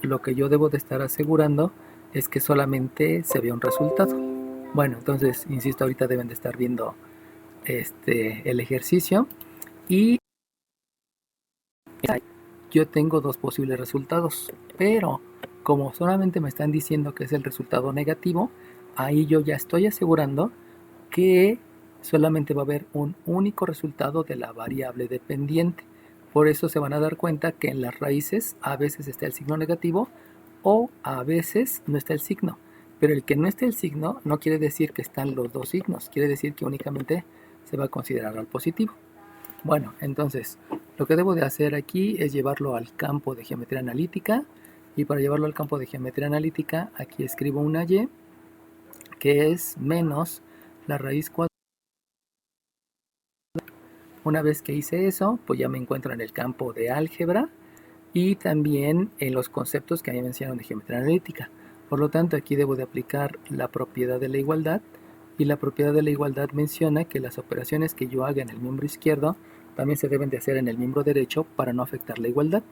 lo que yo debo de estar asegurando es que solamente se vea un resultado. Bueno, entonces, insisto, ahorita deben de estar viendo el ejercicio y yo tengo dos posibles resultados, pero como solamente me están diciendo que es el resultado negativo, ahí yo ya estoy asegurando que solamente va a haber un único resultado de la variable dependiente. Por eso se van a dar cuenta que en las raíces a veces está el signo negativo o a veces no está el signo. Pero el que no esté el signo no quiere decir que están los dos signos, quiere decir que únicamente se va a considerar al positivo. Bueno, entonces, lo que debo de hacer aquí es llevarlo al campo de geometría analítica. Y para llevarlo al campo de geometría analítica, aquí escribo una y, que es menos la raíz cuadrada. Una vez que hice eso, pues ya me encuentro en el campo de álgebra y también en los conceptos que a mí me enseñaron de geometría analítica. Por lo tanto, aquí debo de aplicar la propiedad de la igualdad, y la propiedad de la igualdad menciona que las operaciones que yo haga en el miembro izquierdo también se deben de hacer en el miembro derecho para no afectar la igualdad.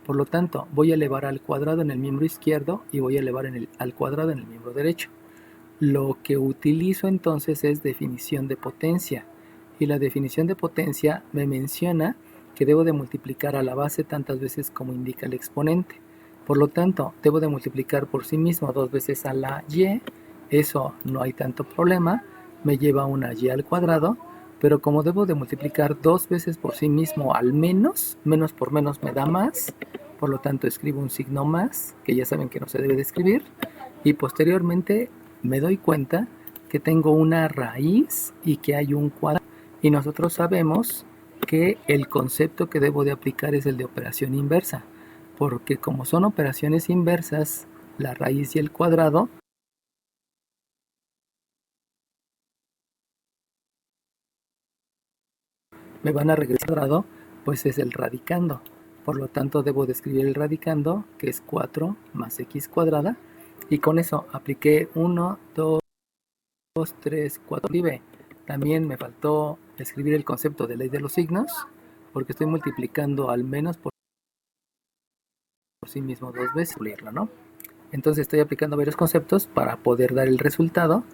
Por lo tanto, voy a elevar al cuadrado en el miembro izquierdo y voy a elevar al cuadrado en el miembro derecho. Lo que utilizo entonces es definición de potencia, y la definición de potencia me menciona que debo de multiplicar a la base tantas veces como indica el exponente. Por lo tanto, debo de multiplicar por sí mismo dos veces a la y. Eso no hay tanto problema, me lleva a una y al cuadrado, pero como debo de multiplicar dos veces por sí mismo al menos, menos por menos me da más, por lo tanto escribo un signo más, que ya saben que no se debe de escribir, y posteriormente me doy cuenta que tengo una raíz y que hay un cuadrado. Y nosotros sabemos que el concepto que debo de aplicar es el de operación inversa, porque como son operaciones inversas, la raíz y el cuadrado me van a regresar al cuadrado, pues es el radicando. Por lo tanto, debo de escribir el radicando, que es 4 más x cuadrada, y con eso apliqué 1, 2, 3, 4. También me faltó escribir el concepto de ley de los signos, porque estoy multiplicando al menos por sí mismo dos veces, ¿no? Entonces estoy aplicando varios conceptos para poder dar el resultado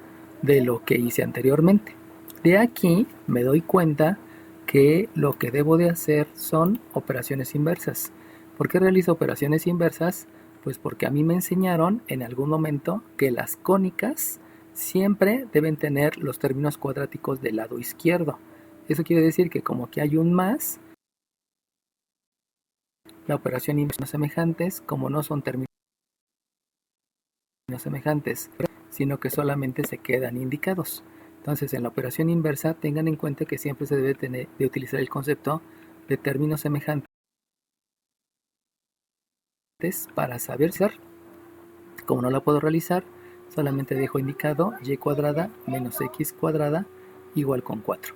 de lo que hice anteriormente. De aquí me doy cuenta que lo que debo de hacer son operaciones inversas. ¿Por qué realizo operaciones inversas? Pues porque a mí me enseñaron en algún momento que las cónicas siempre deben tener los términos cuadráticos del lado izquierdo. Eso quiere decir que como que hay un más, la operación inversa semejantes, como no son términos semejantes, sino que solamente se quedan indicados. Entonces, en la operación inversa, tengan en cuenta que siempre se debe de utilizar el concepto de términos semejantes para saber si, como no la puedo realizar, solamente dejo indicado y cuadrada menos x cuadrada igual con 4.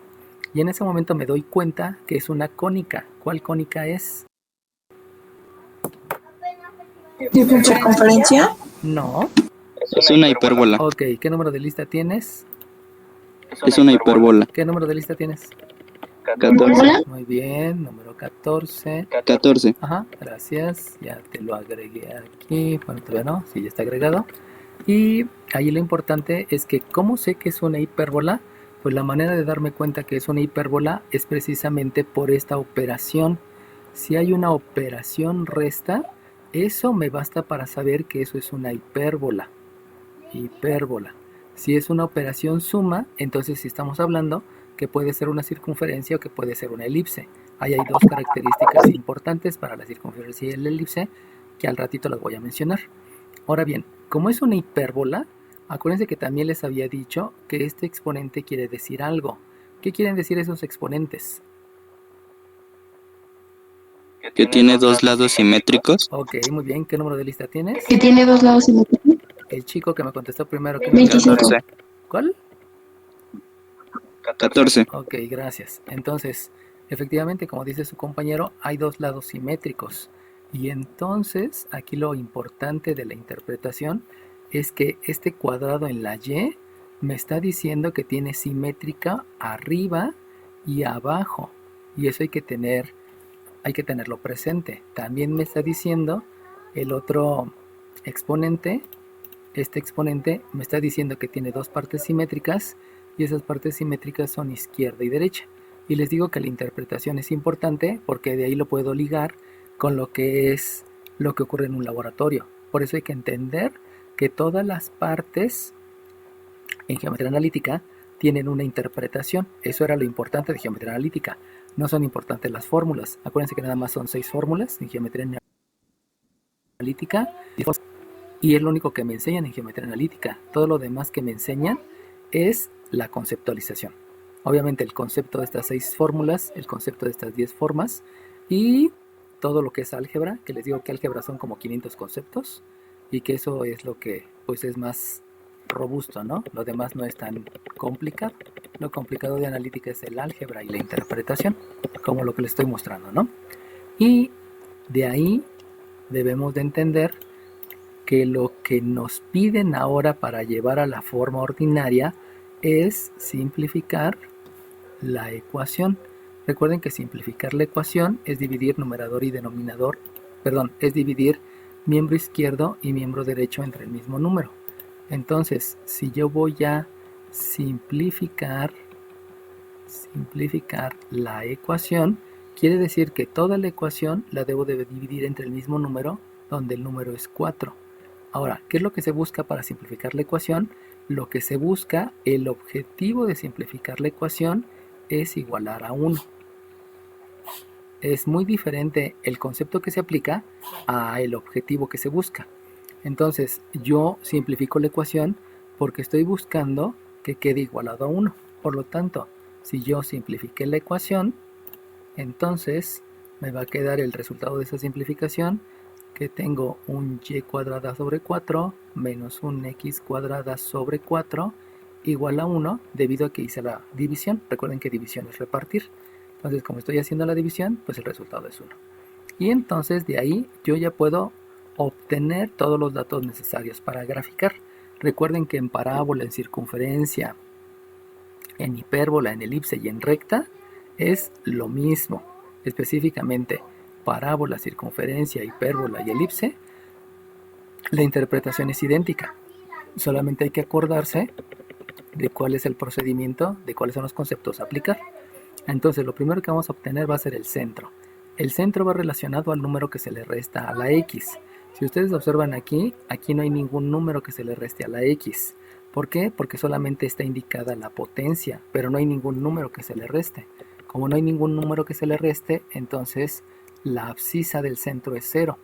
Y en ese momento me doy cuenta que es una cónica. ¿Cuál cónica es? ¿Circunferencia? No. Es una hipérbola. Ok, ¿qué número de lista tienes? Es una hipérbola. ¿Qué número de lista tienes? 14. Muy bien, número 14. 14. Ajá, gracias. Ya te lo agregué aquí. Bueno, todavía no, sí, ya está agregado. Y ahí lo importante es que, ¿cómo sé que es una hipérbola? Pues la manera de darme cuenta que es una hipérbola es precisamente por esta operación. Si hay una operación resta, eso me basta para saber que eso es una hipérbola. Hipérbola. Si es una operación suma, entonces sí estamos hablando que puede ser una circunferencia o que puede ser una elipse. Ahí hay dos características importantes para la circunferencia y la elipse que al ratito las voy a mencionar. Ahora bien, como es una hipérbola, acuérdense que también les había dicho que este exponente quiere decir algo. ¿Qué quieren decir esos exponentes? Que tiene dos lados simétricos. Ok, muy bien. ¿Qué número de lista tienes? Que tiene dos lados simétricos. El chico que me contestó primero. 25. 14. ¿Cuál? 14. Ok, gracias. Entonces, efectivamente, como dice su compañero, hay dos lados simétricos. Y entonces, aquí lo importante de la interpretación es que este cuadrado en la Y me está diciendo que tiene simétrica arriba y abajo. Y eso hay que tenerlo presente. También me está diciendo el otro exponente, este exponente me está diciendo que tiene dos partes simétricas y esas partes simétricas son izquierda y derecha. Y les digo que la interpretación es importante porque de ahí lo puedo ligar con lo que es lo que ocurre en un laboratorio. Por eso hay que entender que todas las partes en geometría analítica tienen una interpretación. Eso era lo importante de geometría analítica. No son importantes las fórmulas. Acuérdense que nada más son 6 fórmulas en geometría analítica y es lo único que me enseñan en geometría analítica. Todo lo demás que me enseñan es la conceptualización. Obviamente el concepto de estas 6 fórmulas, el concepto de estas 10 formas y todo lo que es álgebra, que les digo que álgebra son como 500 conceptos y que eso es lo que pues es más robusto, ¿no? Lo demás no es tan complicado. Lo complicado de analítica es el álgebra y la interpretación, como lo que les estoy mostrando, ¿no? Y de ahí debemos de entender que lo que nos piden ahora para llevar a la forma ordinaria es simplificar la ecuación. Recuerden que simplificar la ecuación es dividir numerador y denominador, perdón, es dividir miembro izquierdo y miembro derecho entre el mismo número. Entonces, si yo voy a simplificar la ecuación, quiere decir que toda la ecuación la debo de dividir entre el mismo número, donde el número es 4. Ahora, ¿qué es lo que se busca para simplificar la ecuación? Lo que se busca, el objetivo de simplificar la ecuación es igualar a 1. Es muy diferente el concepto que se aplica a el objetivo que se busca. Entonces, yo simplifico la ecuación porque estoy buscando que quede igualado a 1. Por lo tanto, si yo simplifiqué la ecuación, entonces me va a quedar el resultado de esa simplificación, que tengo un y cuadrada sobre 4 menos un x cuadrada sobre 4 igual a 1, debido a que hice la división. Recuerden que división es repartir. Entonces, como estoy haciendo la división, pues el resultado es 1. Y entonces de ahí yo ya puedo obtener todos los datos necesarios para graficar. Recuerden que en parábola, en circunferencia, en hipérbola, en elipse y en recta es lo mismo. Específicamente parábola, circunferencia, hipérbola y elipse, la interpretación es idéntica. Solamente hay que acordarse de cuál es el procedimiento, de cuáles son los conceptos a aplicar. Entonces lo primero que vamos a obtener va a ser el centro. El centro va relacionado al número que se le resta a la x. Si ustedes observan aquí no hay ningún número que se le reste a la x. ¿Por qué? Porque solamente está indicada la potencia, pero no hay ningún número que se le reste. Como no hay ningún número que se le reste, entonces la abscisa del centro es 0.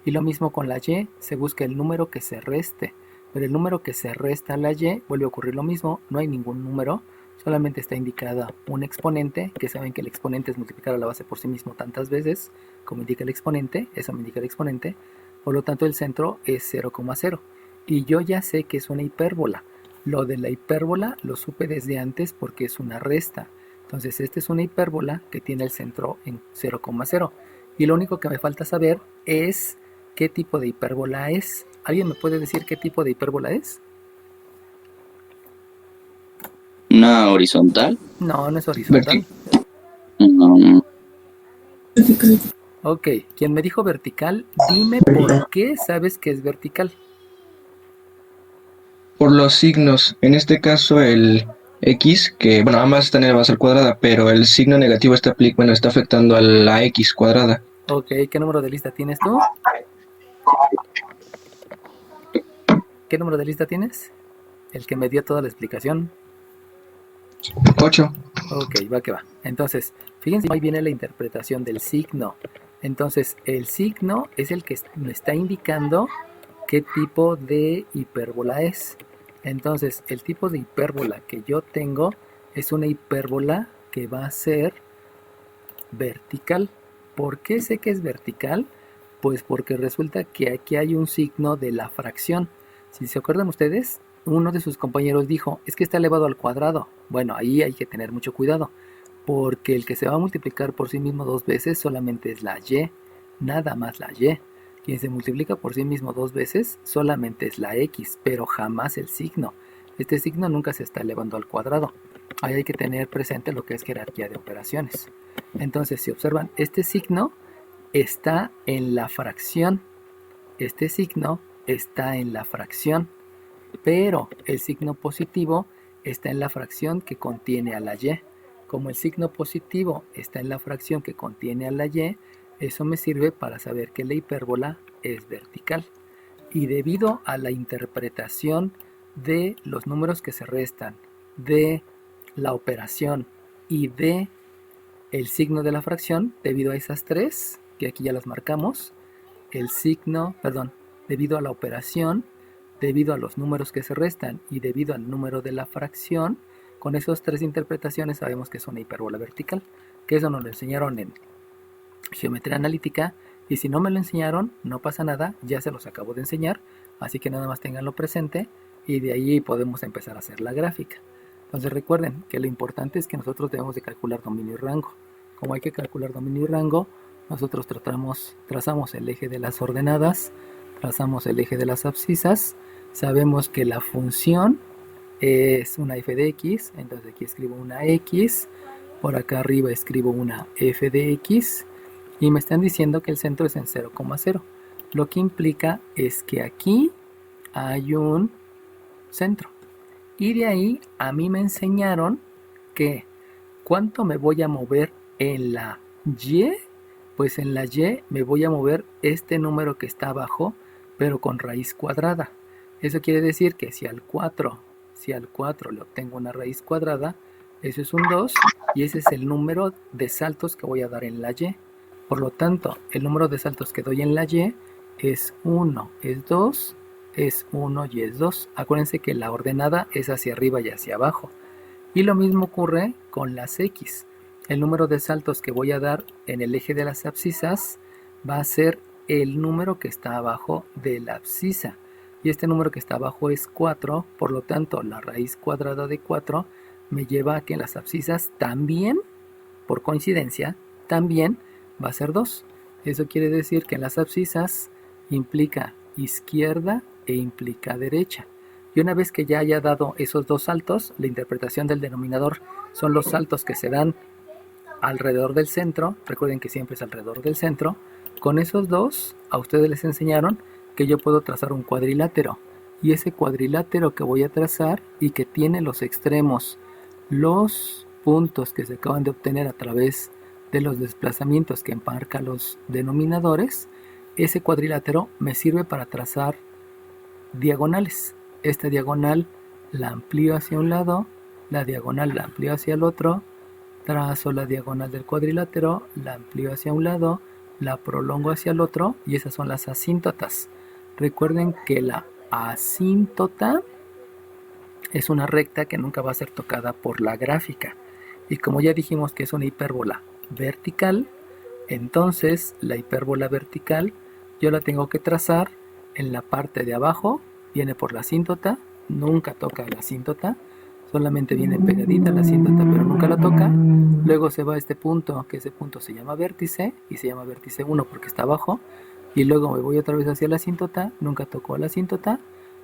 Y lo mismo con la y, se busca el número que se reste. Pero el número que se resta a la y, vuelve a ocurrir lo mismo, no hay ningún número, solamente está indicada un exponente, que saben que el exponente es multiplicar a la base por sí mismo tantas veces, como indica el exponente, eso me indica el exponente, por lo tanto el centro es 0,0. Y yo ya sé que es una hipérbola. Lo de la hipérbola lo supe desde antes porque es una resta. Entonces esta es una hipérbola que tiene el centro en 0,0. Y lo único que me falta saber es qué tipo de hipérbola es. ¿Alguien me puede decir qué tipo de hipérbola es? ¿Una horizontal? No, no es horizontal. No. Ok, quien me dijo vertical, dime por qué sabes que es vertical. Por los signos, en este caso el x, que bueno, ambas están en la base cuadrada, pero el signo negativo está afectando a la x cuadrada. Ok, ¿qué número de lista tienes tú? ¿Qué número de lista tienes? El que me dio toda la explicación. 8. Ok, va que va. Entonces, fíjense, ahí viene la interpretación del signo. Entonces, el signo es el que me está indicando qué tipo de hipérbola es. Entonces, el tipo de hipérbola que yo tengo es una hipérbola que va a ser vertical. ¿Por qué sé que es vertical? Pues porque resulta que aquí hay un signo de la fracción. Si se acuerdan ustedes, uno de sus compañeros dijo, es que está elevado al cuadrado. Bueno, ahí hay que tener mucho cuidado, porque el que se va a multiplicar por sí mismo 2 veces solamente es la y, nada más la y. Quien se multiplica por sí mismo 2 veces solamente es la x, pero jamás el signo. Este signo nunca se está elevando al cuadrado. Ahí hay que tener presente lo que es jerarquía de operaciones. Entonces, si observan, este signo está en la fracción. este signo está en la fracción, pero el signo positivo está en la fracción que contiene a la y. Como el signo positivo está en la fracción que contiene a la y, eso me sirve para saber que la hipérbola es vertical. Y debido a la interpretación de los números que se restan, de la operación y de el signo de la fracción, debido a esas tres, que aquí ya las marcamos, debido a la operación, debido a los números que se restan y debido al número de la fracción, con esas tres interpretaciones sabemos que es una hipérbola vertical, que eso nos lo enseñaron en geometría analítica, y si no me lo enseñaron, no pasa nada, ya se los acabo de enseñar, así que nada más tenganlo presente y de ahí podemos empezar a hacer la gráfica. Entonces recuerden que lo importante es que nosotros debemos de calcular dominio y rango. Como hay que calcular dominio y rango, nosotros trazamos el eje de las ordenadas, trazamos el eje de las abscisas, sabemos que la función es una f de x, entonces aquí escribo una x, por acá arriba escribo una f de x, y me están diciendo que el centro es en 0,0. Lo que implica es que aquí hay un centro. Y de ahí a mí me enseñaron que ¿cuánto me voy a mover en la y? Pues en la y me voy a mover este número que está abajo, pero con raíz cuadrada. Eso quiere decir que si al 4 le obtengo una raíz cuadrada, eso es un 2, y ese es el número de saltos que voy a dar en la y. Por lo tanto, el número de saltos que doy en la y es 1, es 2, es 1 y es 2. Acuérdense que la ordenada es hacia arriba y hacia abajo. Y lo mismo ocurre con las x. El número de saltos que voy a dar en el eje de las abscisas va a ser el número que está abajo de la abscisa. Y este número que está abajo es 4, por lo tanto la raíz cuadrada de 4 me lleva a que en las abscisas también, por coincidencia, también va a ser 2. Eso quiere decir que en las abscisas implica izquierda e implica derecha. Y una vez que ya haya dado esos dos saltos, la interpretación del denominador son los saltos que se dan alrededor del centro. Recuerden que siempre es alrededor del centro. Con esos dos, a ustedes les enseñaron que yo puedo trazar un cuadrilátero. Y ese cuadrilátero que voy a trazar y que tiene los extremos, los puntos que se acaban de obtener a través de los desplazamientos que marcan los denominadores, ese cuadrilátero me sirve para trazar diagonales. Esta diagonal la amplío hacia un lado, la diagonal la amplío hacia el otro, trazo la diagonal del cuadrilátero, la amplío hacia un lado, la prolongo hacia el otro, y esas son las asíntotas. Recuerden que la asíntota es una recta que nunca va a ser tocada por la gráfica. Y como ya dijimos que es una hipérbola vertical, entonces la hipérbola vertical yo la tengo que trazar en la parte de abajo, viene por la asíntota, nunca toca la asíntota, solamente viene pegadita la asíntota pero nunca la toca. Luego se va a este punto, que ese punto se llama vértice, y se llama vértice 1 porque está abajo, y luego me voy otra vez hacia la asíntota, nunca toco la asíntota,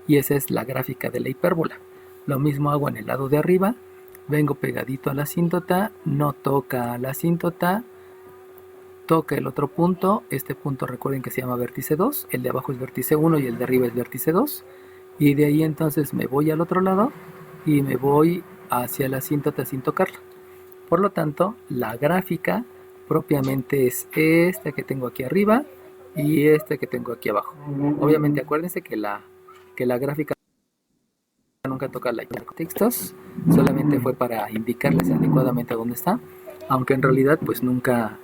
y esa es la gráfica de la hipérbola. Lo mismo hago en el lado de arriba, vengo pegadito a la asíntota, no toca la asíntota, toca el otro punto. Este punto recuerden que se llama vértice 2, el de abajo es vértice 1 y el de arriba es vértice 2, y de ahí entonces me voy al otro lado y me voy hacia la asíntota sin tocarla. Por lo tanto, la gráfica propiamente es esta que tengo aquí arriba y esta que tengo aquí abajo. Obviamente acuérdense que la gráfica nunca toca la textos, solamente fue para indicarles adecuadamente dónde está, aunque en realidad pues nunca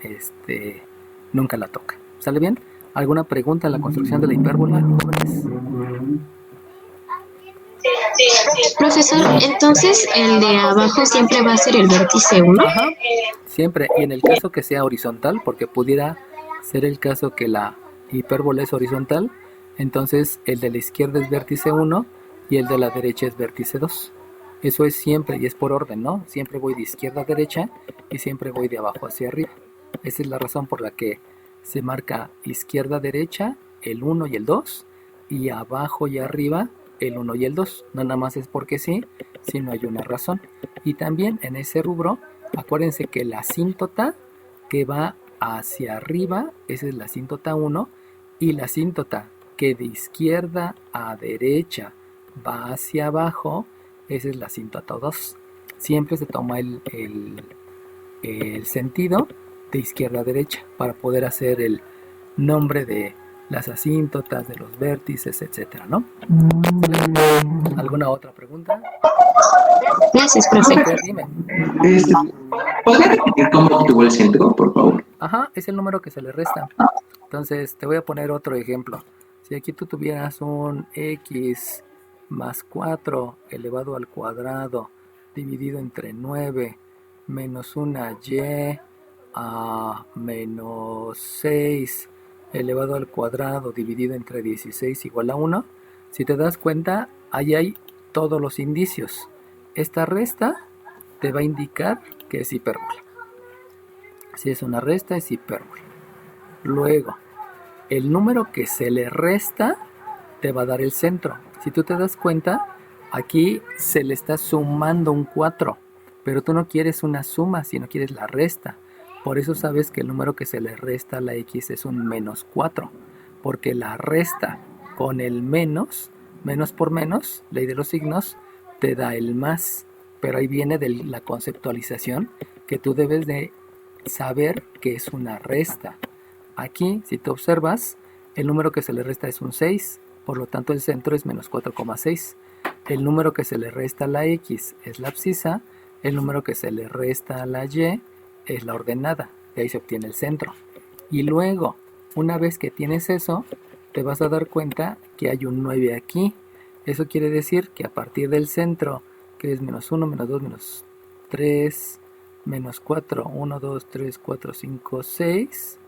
la toca. ¿Sale bien? ¿Alguna pregunta en la construcción de la hipérbola, jóvenes? Profesor, entonces el de abajo siempre va a ser el vértice 1. Ajá, siempre. Y en el caso que sea horizontal, porque pudiera ser el caso que la hipérbola es horizontal, entonces el de la izquierda es vértice 1 y el de la derecha es vértice 2. Eso es siempre, y es por orden, ¿no? Siempre voy de izquierda a derecha y siempre voy de abajo hacia arriba. Esa es la razón por la que se marca izquierda a derecha el 1 y el 2, y abajo y arriba el 1 y el 2. No nada más es porque sí, sino hay una razón. Y también en ese rubro, acuérdense que la asíntota que va hacia arriba, esa es la asíntota 1, y la asíntota que de izquierda a derecha va hacia abajo, esa es la asíntota 2. Siempre se toma el sentido de izquierda a derecha para poder hacer el nombre de las asíntotas, de los vértices, etcétera, ¿no? ¿Alguna otra pregunta? Gracias, profe. Fer, dime. ¿Podría repetir cómo obtuvo el centro, por favor? Ajá, es el número que se le resta. Entonces, te voy a poner otro ejemplo. Si aquí tú tuvieras un x más 4 elevado al cuadrado dividido entre 9 menos una y menos 6 elevado al cuadrado dividido entre 16 igual a 1, si te das cuenta, ahí hay todos los indicios. Esta resta te va a indicar que es hipérbola. Si es una resta, es hipérbola. Luego, el número que se le resta te va a dar el centro. Si tú te das cuenta, aquí se le está sumando un 4, pero tú no quieres una suma, sino quieres la resta. Por eso sabes que el número que se le resta a la x es un menos 4, porque la resta con el menos por menos, ley de los signos, te da el más. Pero ahí viene de la conceptualización que tú debes de saber que es una resta. Aquí, si tú observas, el número que se le resta es un 6, por lo tanto el centro es menos 4,6. El número que se le resta a la x es la abscisa, el número que se le resta a la y es la ordenada, de ahí se obtiene el centro. Y luego, una vez que tienes eso, te vas a dar cuenta que hay un 9 aquí. Eso quiere decir que a partir del centro, que es menos 1, menos 2, menos 3, menos 4, 1, 2, 3, 4, 5, 6.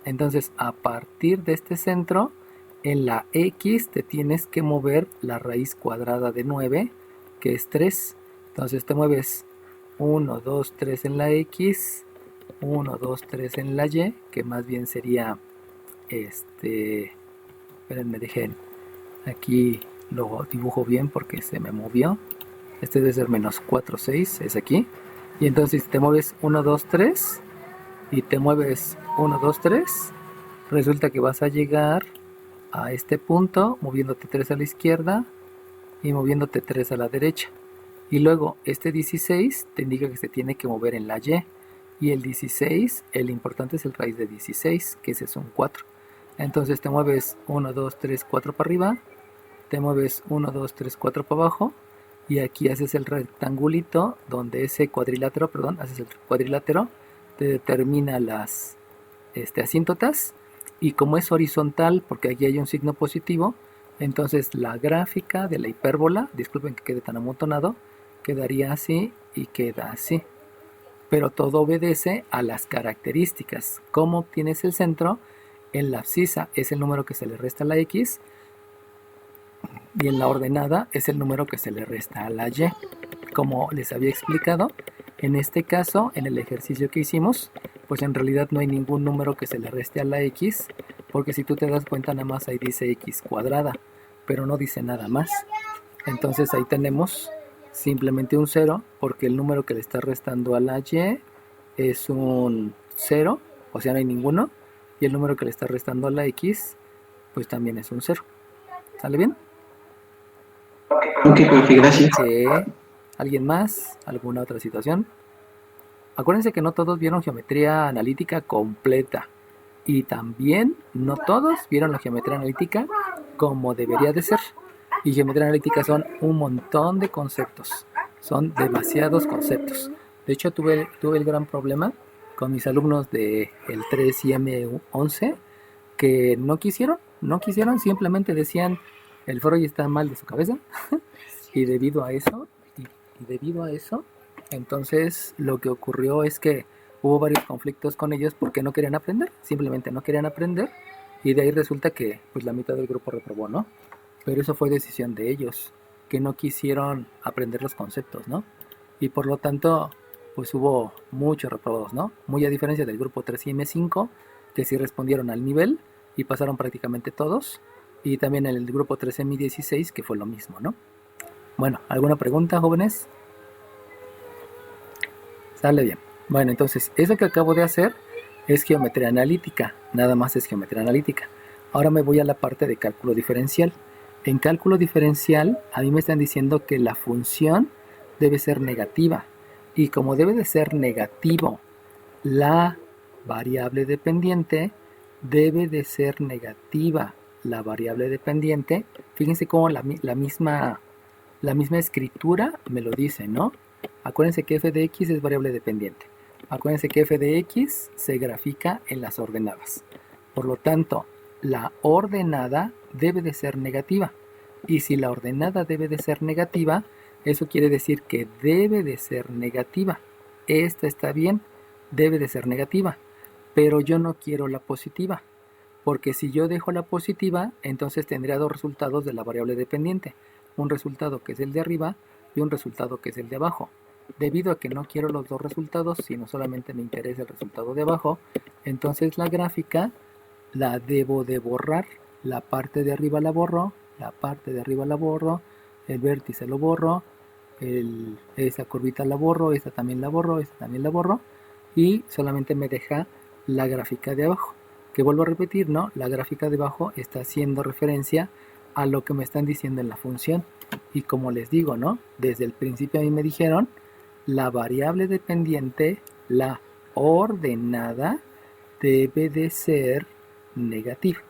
Entonces, a partir de este centro, en la x te tienes que mover la raíz cuadrada de 9, que es 3. Entonces te mueves 1, 2, 3 en la x, 1, 2, 3 en la y, que más bien sería, espérenme, dejen, aquí lo dibujo bien porque se me movió. Este debe ser menos 4, 6, es aquí. Y entonces te mueves 1, 2, 3 y te mueves 1, 2, 3. Resulta que vas a llegar a este punto moviéndote 3 a la izquierda y moviéndote 3 a la derecha. Y luego este 16 te indica que se tiene que mover en la y. Y el 16, el importante es el raíz de 16, que ese es un 4. Entonces te mueves 1, 2, 3, 4 para arriba. Te mueves 1, 2, 3, 4 para abajo. Y aquí haces el rectangulito donde ese cuadrilátero, haces el cuadrilátero. Te determina las asíntotas. Y como es horizontal, porque aquí hay un signo positivo, entonces la gráfica de la hipérbola, disculpen que quede tan amontonado, quedaría así y queda así. Pero todo obedece a las características. ¿Cómo obtienes el centro? En la abscisa es el número que se le resta a la x y en la ordenada es el número que se le resta a la y. Como les había explicado, en este caso, en el ejercicio que hicimos, pues en realidad no hay ningún número que se le reste a la x, porque si tú te das cuenta nada más ahí dice x cuadrada, pero no dice nada más. Entonces ahí tenemos simplemente un 0, porque el número que le está restando a la y es un 0, o sea no hay ninguno, y el número que le está restando a la x, pues también es un 0. ¿Sale bien? Ok, profe, gracias. ¿Alguien más? ¿Alguna otra situación? Acuérdense que no todos vieron geometría analítica completa. Y también no todos vieron la geometría analítica como debería de ser. Y geometría analítica son un montón de conceptos. Son demasiados conceptos. De hecho, tuve el gran problema con mis alumnos del 3 y M11 que no quisieron, simplemente decían el Freud está mal de su cabeza. y debido a eso, entonces lo que ocurrió es que hubo varios conflictos con ellos porque no querían aprender, simplemente no querían aprender, y de ahí resulta que pues la mitad del grupo reprobó, ¿no? Pero eso fue decisión de ellos, que no quisieron aprender los conceptos, ¿no? Y por lo tanto, pues hubo muchos reprobados, ¿no? Muy a diferencia del grupo 3 y M5, que sí respondieron al nivel y pasaron prácticamente todos, y también en el grupo 3M16, que fue lo mismo, ¿no? Bueno, ¿alguna pregunta, jóvenes? Sale bien. Bueno, entonces, eso que acabo de hacer es geometría analítica, nada más es geometría analítica. Ahora me voy a la parte de cálculo diferencial. En cálculo diferencial, a mí me están diciendo que la función debe ser negativa. Y como debe de ser negativo, la variable dependiente debe de ser negativa. La variable dependiente, fíjense cómo la misma escritura me lo dice, ¿no? Acuérdense que f de x es variable dependiente. Acuérdense que f de x se grafica en las ordenadas. Por lo tanto, la ordenada debe de ser negativa. Y si la ordenada debe de ser negativa, eso quiere decir que debe de ser negativa. Esta está bien, debe de ser negativa. Pero yo no quiero la positiva. Porque si yo dejo la positiva, entonces tendría dos resultados de la variable dependiente. Un resultado que es el de arriba y un resultado que es el de abajo. Debido a que no quiero los dos resultados, sino solamente me interesa el resultado de abajo, entonces la gráfica la debo de borrar. La parte de arriba la borro, la parte de arriba la borro, el vértice lo borro, esa curvita la borro, esta también la borro, esta también la borro, y solamente me deja la gráfica de abajo. Que vuelvo a repetir, ¿no? La gráfica de abajo está haciendo referencia a lo que me están diciendo en la función. Y como les digo, ¿no? Desde el principio a mí me dijeron, la variable dependiente, la ordenada, debe de ser negativa.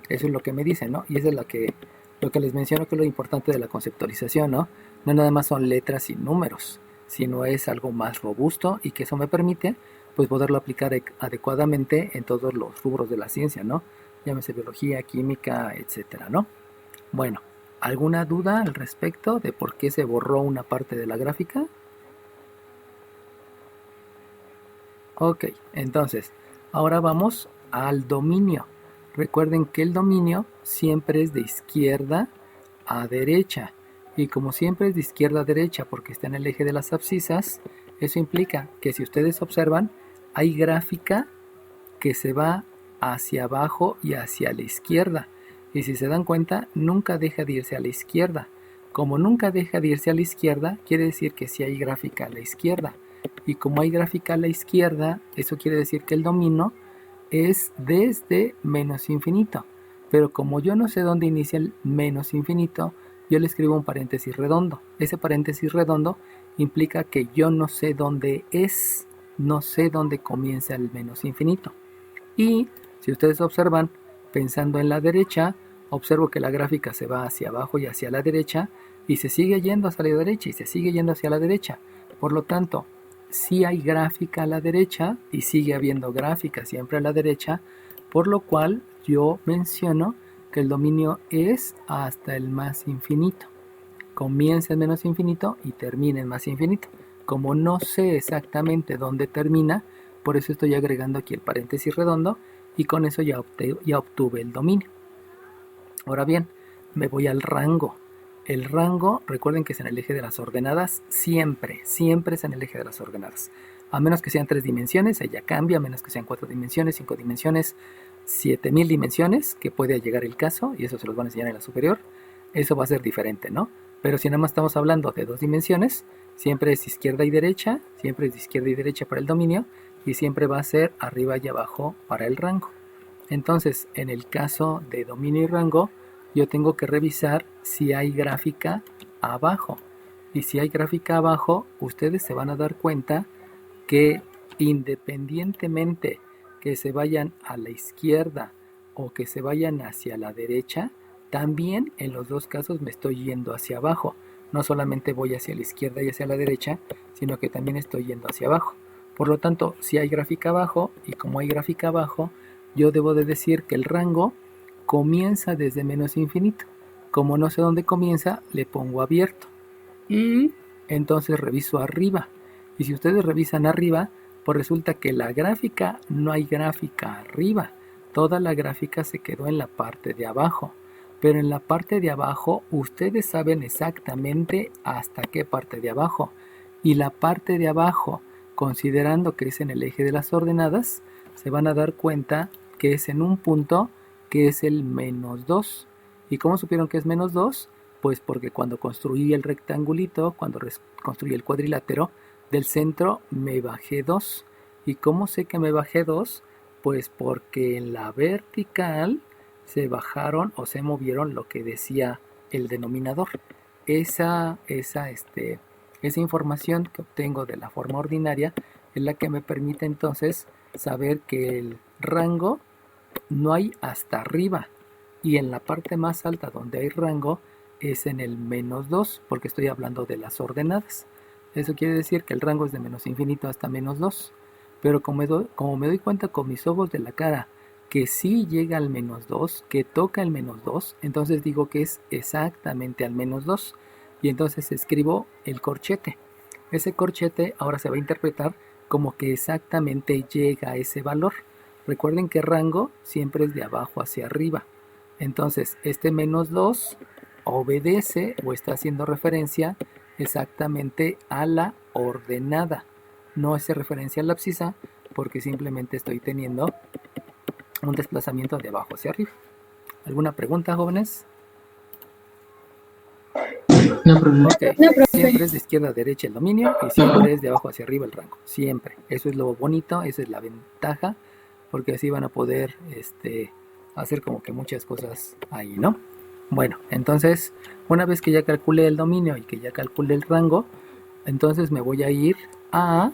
Eso es lo que me dicen, ¿no? Y eso es lo que les menciono, que es lo importante de la conceptualización, ¿no? No nada más son letras y números, sino es algo más robusto y que eso me permite pues poderlo aplicar adecuadamente en todos los rubros de la ciencia, ¿no? Llámese biología, química, etcétera, ¿no? Bueno, ¿alguna duda al respecto de por qué se borró una parte de la gráfica? Ok, entonces, ahora vamos al dominio. Recuerden que el dominio siempre es de izquierda a derecha. Y como siempre es de izquierda a derecha porque está en el eje de las abscisas, eso implica que si ustedes observan, hay gráfica que se va hacia abajo y hacia la izquierda. Y si se dan cuenta, nunca deja de irse a la izquierda. Como nunca deja de irse a la izquierda, quiere decir que sí hay gráfica a la izquierda. Y como hay gráfica a la izquierda, eso quiere decir que el dominio es desde menos infinito. Pero como yo no sé dónde inicia el menos infinito, yo le escribo un paréntesis redondo. Ese paréntesis redondo implica que yo no sé dónde es, no sé dónde comienza el menos infinito. Y si ustedes observan, pensando en la derecha, observo que la gráfica se va hacia abajo y hacia la derecha, y se sigue yendo hacia la derecha y se sigue yendo hacia la derecha. Por lo tanto, sí hay gráfica a la derecha y sigue habiendo gráfica siempre a la derecha, por lo cual yo menciono que el dominio es hasta el más infinito. Comienza en menos infinito y termina en más infinito. Como no sé exactamente dónde termina, por eso estoy agregando aquí el paréntesis redondo y con eso ya obtuve el dominio. Ahora bien, me voy al rango. El rango, recuerden que es en el eje de las ordenadas, siempre es en el eje de las ordenadas. A menos que sean 3 dimensiones, ella cambia, a menos que sean 4 dimensiones, 5 dimensiones, 7000 dimensiones, que puede llegar el caso, y eso se los van a enseñar en la superior. Eso va a ser diferente, ¿no? Pero si nada más estamos hablando de 2 dimensiones, siempre es izquierda y derecha, siempre es de izquierda y derecha para el dominio, y siempre va a ser arriba y abajo para el rango. Entonces, en el caso de dominio y rango, yo tengo que revisar si hay gráfica abajo. Y si hay gráfica abajo, ustedes se van a dar cuenta que independientemente que se vayan a la izquierda o que se vayan hacia la derecha, también en los dos casos me estoy yendo hacia abajo. No solamente voy hacia la izquierda y hacia la derecha, sino que también estoy yendo hacia abajo. Por lo tanto, si hay gráfica abajo, y como hay gráfica abajo, yo debo de decir que el rango comienza desde menos infinito. Como no sé dónde comienza, le pongo abierto. Y entonces reviso arriba. Y si ustedes revisan arriba, pues resulta que la gráfica, no hay gráfica arriba. Toda la gráfica se quedó en la parte de abajo. Pero en la parte de abajo, ustedes saben exactamente hasta qué parte de abajo. Y la parte de abajo, considerando que es en el eje de las ordenadas, se van a dar cuenta que es en un punto que es el menos 2. ¿Y cómo supieron que es menos 2? Pues porque cuando construí el rectangulito, cuando construí el cuadrilátero, del centro me bajé 2. ¿Y cómo sé que me bajé 2? Pues porque en la vertical se bajaron o se movieron lo que decía el denominador. Esa información que obtengo de la forma ordinaria es la que me permite entonces saber que el rango no hay hasta arriba, y en la parte más alta donde hay rango es en el -2, porque estoy hablando de las ordenadas. Eso quiere decir que el rango es de menos infinito hasta -2, pero como me doy cuenta con mis ojos de la cara que sí llega al -2, que toca el -2, entonces digo que es exactamente al -2, y entonces escribo el corchete. Ese corchete ahora se va a interpretar como que exactamente llega a ese valor. Recuerden que rango siempre es de abajo hacia arriba. Entonces, este -2 obedece o está haciendo referencia exactamente a la ordenada. No hace referencia a la abscisa porque simplemente estoy teniendo un desplazamiento de abajo hacia arriba. ¿Alguna pregunta, jóvenes? No, profe. Ok, siempre es de izquierda a derecha el dominio y siempre es de abajo hacia arriba el rango. Siempre. Eso es lo bonito, esa es la ventaja, porque así van a poder hacer como que muchas cosas ahí, ¿no? Bueno, entonces, una vez que ya calculé el dominio y que ya calculé el rango, entonces me voy a ir a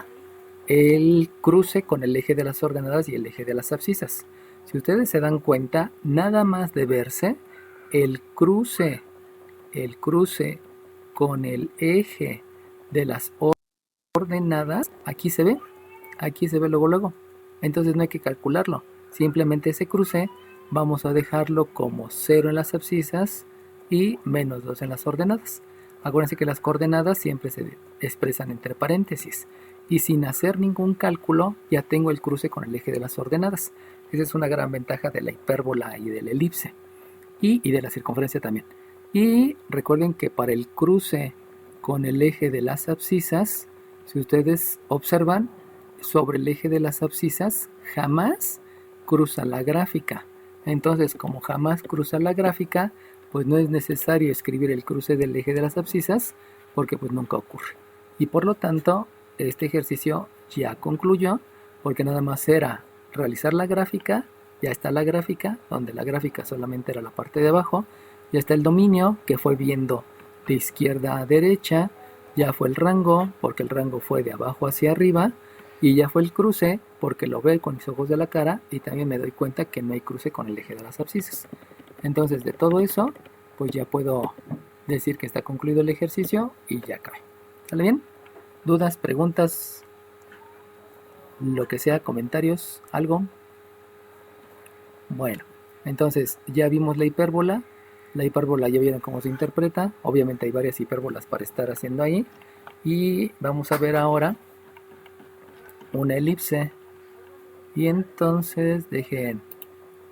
el cruce con el eje de las ordenadas y el eje de las abscisas. Si ustedes se dan cuenta, nada más de verse, el cruce con el eje de las ordenadas, aquí se ve luego. Entonces no hay que calcularlo, simplemente ese cruce vamos a dejarlo como 0 en las abscisas y -2 en las ordenadas. Acuérdense que las coordenadas siempre se expresan entre paréntesis, y sin hacer ningún cálculo ya tengo el cruce con el eje de las ordenadas. Esa es una gran ventaja de la hipérbola y de la elipse, y de la circunferencia también. Y recuerden que para el cruce con el eje de las abscisas, si ustedes observan, sobre el eje de las abscisas jamás cruza la gráfica. Entonces, como jamás cruza la gráfica, pues no es necesario escribir el cruce del eje de las abscisas, porque pues nunca ocurre. Y por lo tanto, este ejercicio ya concluyó, porque nada más era realizar la gráfica. Ya está la gráfica, donde la gráfica solamente era la parte de abajo. Ya está el dominio, que fue viendo de izquierda a derecha. Ya fue el rango, porque el rango fue de abajo hacia arriba. Y ya fue el cruce, porque lo veo con mis ojos de la cara, y también me doy cuenta que no hay cruce con el eje de las abscisas. Entonces, de todo eso, pues ya puedo decir que está concluido el ejercicio y ya cae. ¿Sale bien? ¿Dudas, preguntas, lo que sea, comentarios, algo? Bueno, entonces ya vimos la hipérbola. La hipérbola ya vieron cómo se interpreta. Obviamente hay varias hipérbolas para estar haciendo ahí. Y vamos a ver ahora una elipse. Y entonces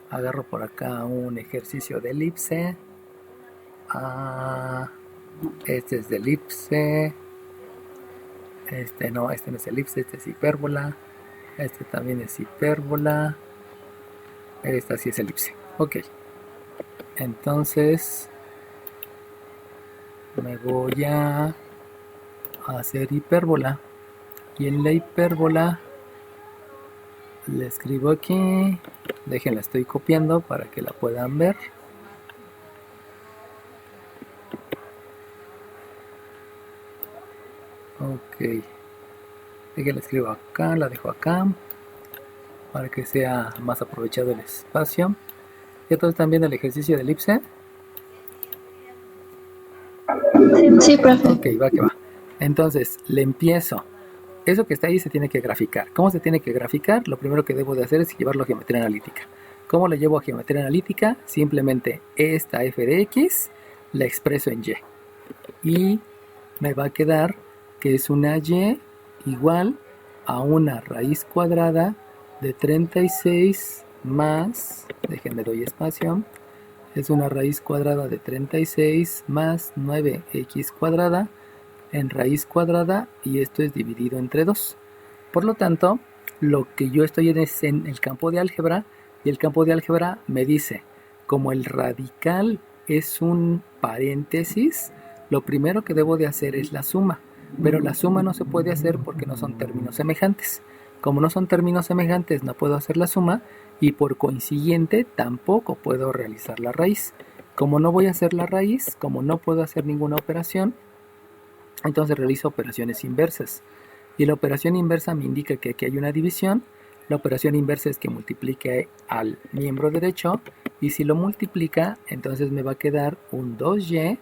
agarro por acá un ejercicio de elipse. Este es de elipse. Este no es elipse, este es hipérbola. Este también es hipérbola. Esta sí es elipse. Ok. Entonces me voy a hacer hipérbola. Y en la hipérbola le escribo aquí. Déjenla, estoy copiando para que la puedan ver. Ok. Déjenla, escribo acá, la dejo acá, para que sea más aprovechado el espacio. ¿Ya todos están viendo el ejercicio de elipse? Sí, profe. Ok, va que va. Entonces, le empiezo. Eso que está ahí se tiene que graficar. ¿Cómo se tiene que graficar? Lo primero que debo de hacer es llevarlo a geometría analítica. ¿Cómo lo llevo a geometría analítica? Simplemente esta f de x la expreso en y. Y me va a quedar que es una y igual a una raíz cuadrada de 36 más, déjenme doy espacio, es una raíz cuadrada de 36 más 9x cuadrada en raíz cuadrada, y esto es dividido entre 2. Por lo tanto, lo que yo estoy es en el campo de álgebra, y el campo de álgebra me dice, como el radical es un paréntesis, lo primero que debo de hacer es la suma, pero la suma no se puede hacer porque no son términos semejantes. Como no son términos semejantes, no puedo hacer la suma y por consiguiente tampoco puedo realizar la raíz. Como no voy a hacer la raíz, como no puedo hacer ninguna operación, entonces realizo operaciones inversas. Y la operación inversa me indica que aquí hay una división. La operación inversa es que multiplique al miembro derecho y si lo multiplica, entonces me va a quedar un 2y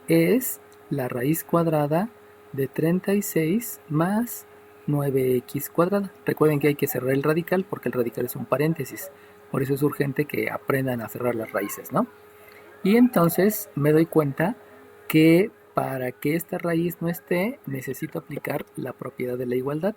es la raíz cuadrada de 36 más 9x cuadrada. Recuerden que hay que cerrar el radical porque el radical es un paréntesis. Por eso es urgente que aprendan a cerrar las raíces, ¿no? Y entonces me doy cuenta que para que esta raíz no esté, necesito aplicar la propiedad de la igualdad.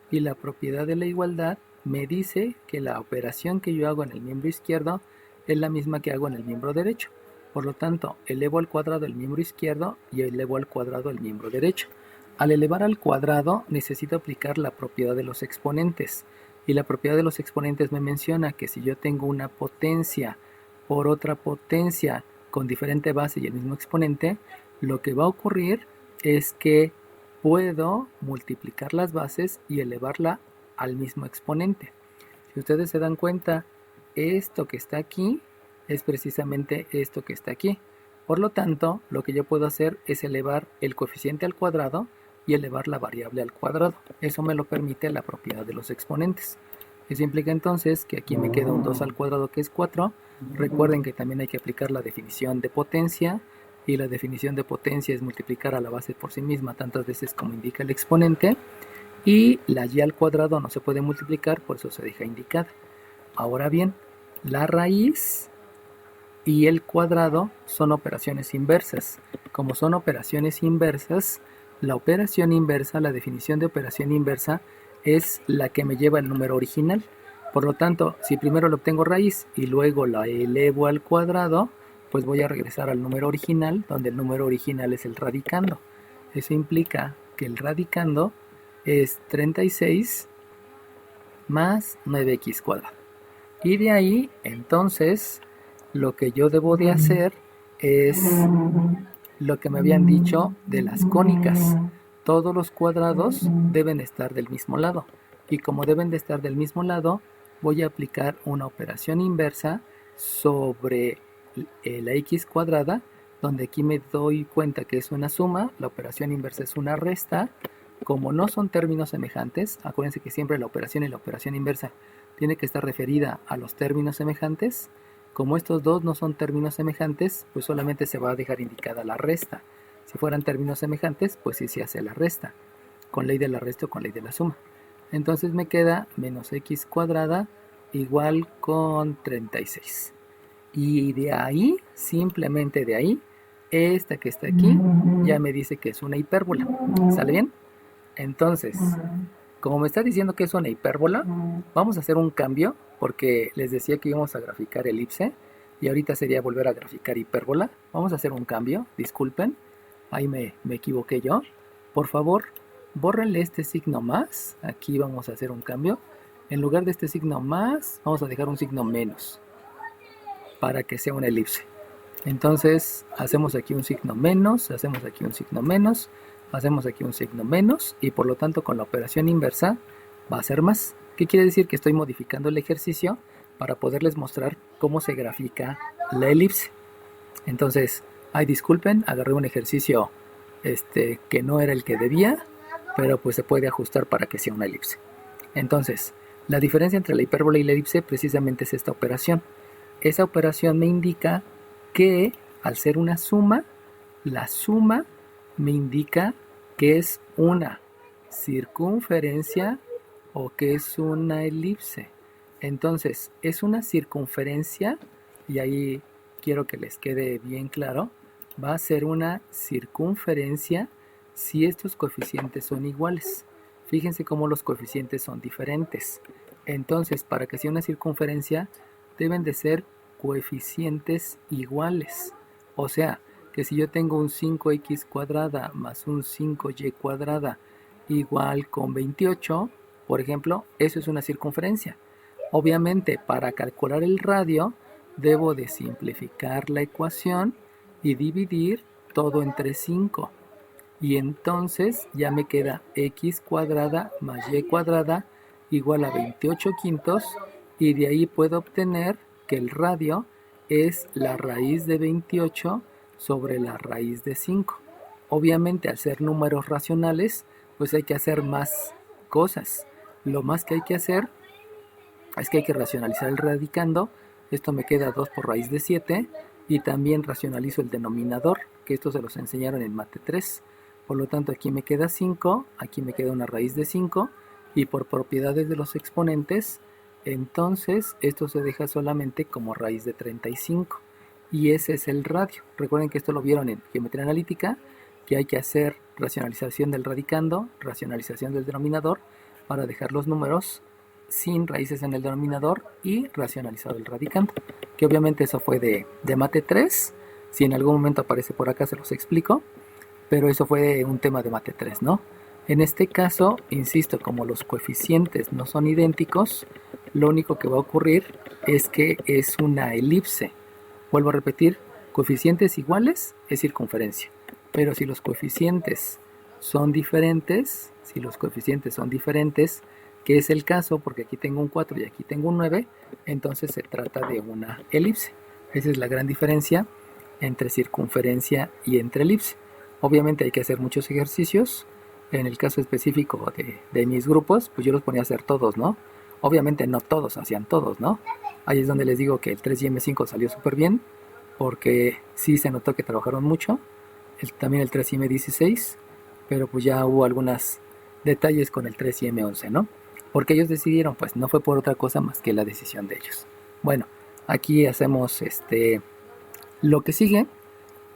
Y la propiedad de la igualdad me dice que la operación que yo hago en el miembro izquierdo es la misma que hago en el miembro derecho. Por lo tanto, elevo al cuadrado el miembro izquierdo y elevo al cuadrado el miembro derecho. Al elevar al cuadrado necesito aplicar la propiedad de los exponentes. Y la propiedad de los exponentes me menciona que si yo tengo una potencia por otra potencia con diferente base y el mismo exponente, lo que va a ocurrir es que puedo multiplicar las bases y elevarla al mismo exponente. Si ustedes se dan cuenta, esto que está aquí es precisamente esto que está aquí. Por lo tanto, lo que yo puedo hacer es elevar el coeficiente al cuadrado y elevar la variable al cuadrado. Eso me lo permite la propiedad de los exponentes. Eso implica entonces que aquí me queda un 2 al cuadrado que es 4. Recuerden que también hay que aplicar la definición de potencia. Y la definición de potencia es multiplicar a la base por sí misma tantas veces como indica el exponente. Y la y al cuadrado no se puede multiplicar, por eso se deja indicada. Ahora bien, la raíz y el cuadrado son operaciones inversas. Como son operaciones inversas, la operación inversa, la definición de operación inversa, es la que me lleva el número original. Por lo tanto, si primero le obtengo raíz y luego la elevo al cuadrado, pues voy a regresar al número original, donde el número original es el radicando. Eso implica que el radicando es 36 más 9x cuadrado. Y de ahí, entonces, lo que yo debo de hacer es lo que me habían dicho de las cónicas. Todos los cuadrados deben estar del mismo lado. Y como deben de estar del mismo lado, voy a aplicar una operación inversa sobre la x cuadrada, donde aquí me doy cuenta que es una suma, la operación inversa es una resta. Como no son términos semejantes, acuérdense que siempre la operación y la operación inversa tiene que estar referida a los términos semejantes. Como estos dos no son términos semejantes, pues solamente se va a dejar indicada la resta. Si fueran términos semejantes, pues sí se hace la resta, con ley de la resta o con ley de la suma. Entonces me queda menos x cuadrada igual con 36. Y de ahí, simplemente de ahí, esta que está aquí ya me dice que es una hipérbola. ¿Sale bien? Entonces, como me está diciendo que es una hipérbola, vamos a hacer un cambio, porque les decía que íbamos a graficar elipse, y ahorita sería volver a graficar hipérbola. Vamos a hacer un cambio, disculpen, ahí me equivoqué yo. Por favor, bórrenle este signo más, aquí vamos a hacer un cambio. En lugar de este signo más, vamos a dejar un signo menos, para que sea una elipse. Entonces, hacemos aquí un signo menos, hacemos aquí un signo menos, hacemos aquí un signo menos, y por lo tanto con la operación inversa va a ser más. ¿Qué quiere decir? Que estoy modificando el ejercicio para poderles mostrar cómo se grafica la elipse. Entonces, ay, disculpen, agarré un ejercicio que no era el que debía, pero pues se puede ajustar para que sea una elipse. Entonces, la diferencia entre la hipérbola y la elipse precisamente es esta operación. Esa operación me indica que al ser una suma, la suma me indica que es una circunferencia o que es una elipse. Entonces, es una circunferencia, y ahí quiero que les quede bien claro, va a ser una circunferencia si estos coeficientes son iguales. Fíjense cómo los coeficientes son diferentes. Entonces, para que sea una circunferencia, deben de ser coeficientes iguales. O sea, que si yo tengo un 5x cuadrada más un 5y cuadrada igual con 28, por ejemplo, eso es una circunferencia. Obviamente, para calcular el radio, debo de simplificar la ecuación y dividir todo entre 5. Y entonces ya me queda x cuadrada más y cuadrada igual a 28 quintos, y de ahí puedo obtener que el radio es la raíz de 28 sobre la raíz de 5. Obviamente, al ser números racionales, pues hay que hacer más cosas. Lo más que hay que hacer es que hay que racionalizar el radicando. Esto me queda 2 por raíz de 7, y también racionalizo el denominador, que esto se los enseñaron en Mate 3. Por lo tanto, aquí me queda 5, aquí me queda una raíz de 5, y por propiedades de los exponentes, entonces esto se deja solamente como raíz de 35, y ese es el radio. Recuerden que esto lo vieron en geometría analítica, que hay que hacer racionalización del radicando, racionalización del denominador, para dejar los números sin raíces en el denominador y racionalizado el radicando, que obviamente eso fue de Mate 3. Si en algún momento aparece por acá se los explico, pero eso fue un tema de Mate 3, ¿no? En este caso, insisto, como los coeficientes no son idénticos, lo único que va a ocurrir es que es una elipse. Vuelvo a repetir, coeficientes iguales es circunferencia, pero si los coeficientes son diferentes, que es el caso porque aquí tengo un 4 y aquí tengo un 9, entonces se trata de una elipse. Esa es la gran diferencia entre circunferencia y entre elipse. Obviamente hay que hacer muchos ejercicios. En el caso específico de mis grupos, pues yo los ponía a hacer todos, ¿no? Obviamente no todos hacían todos, ¿no? Ahí es donde les digo que el 3IM5 salió súper bien, porque sí se notó que trabajaron mucho. También el 3IM16, pero pues ya hubo algunos detalles con el 3IM11, ¿no? Porque ellos decidieron, pues no fue por otra cosa más que la decisión de ellos. Bueno, aquí hacemos lo que sigue.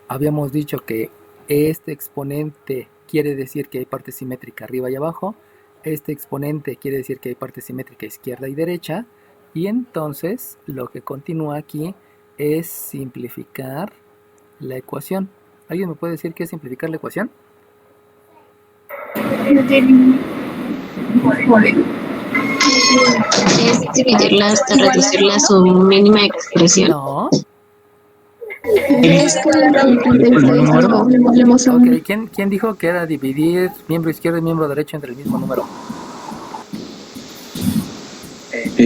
Habíamos dicho que este exponente quiere decir que hay parte simétrica arriba y abajo. Este exponente quiere decir que hay parte simétrica izquierda y derecha. Y entonces lo que continúa aquí es simplificar la ecuación. ¿Alguien me puede decir qué es simplificar la ecuación? Es dividirla hasta reducirla a su mínima expresión. No. Es que Ok, ¿quién dijo que era dividir miembro izquierdo y miembro derecho entre el mismo número? Yo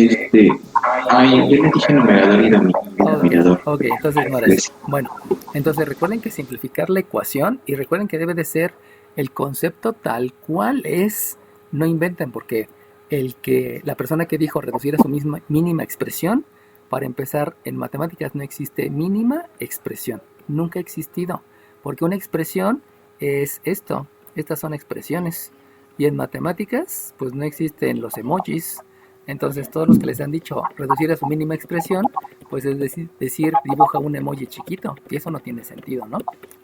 le dije numerador y denominador. Ok, entonces no era eso. Bueno, entonces recuerden que simplificar la ecuación, y recuerden que debe de ser el concepto tal cual es. No inventen, porque la persona que dijo reducir a su misma mínima expresión, para empezar, en matemáticas no existe mínima expresión. Nunca ha existido, porque una expresión es esto. Estas son expresiones. Y en matemáticas, pues no existen los emojis. Entonces todos los que les han dicho reducir a su mínima expresión, pues es decir, dibuja un emoji chiquito, y eso no tiene sentido, ¿no?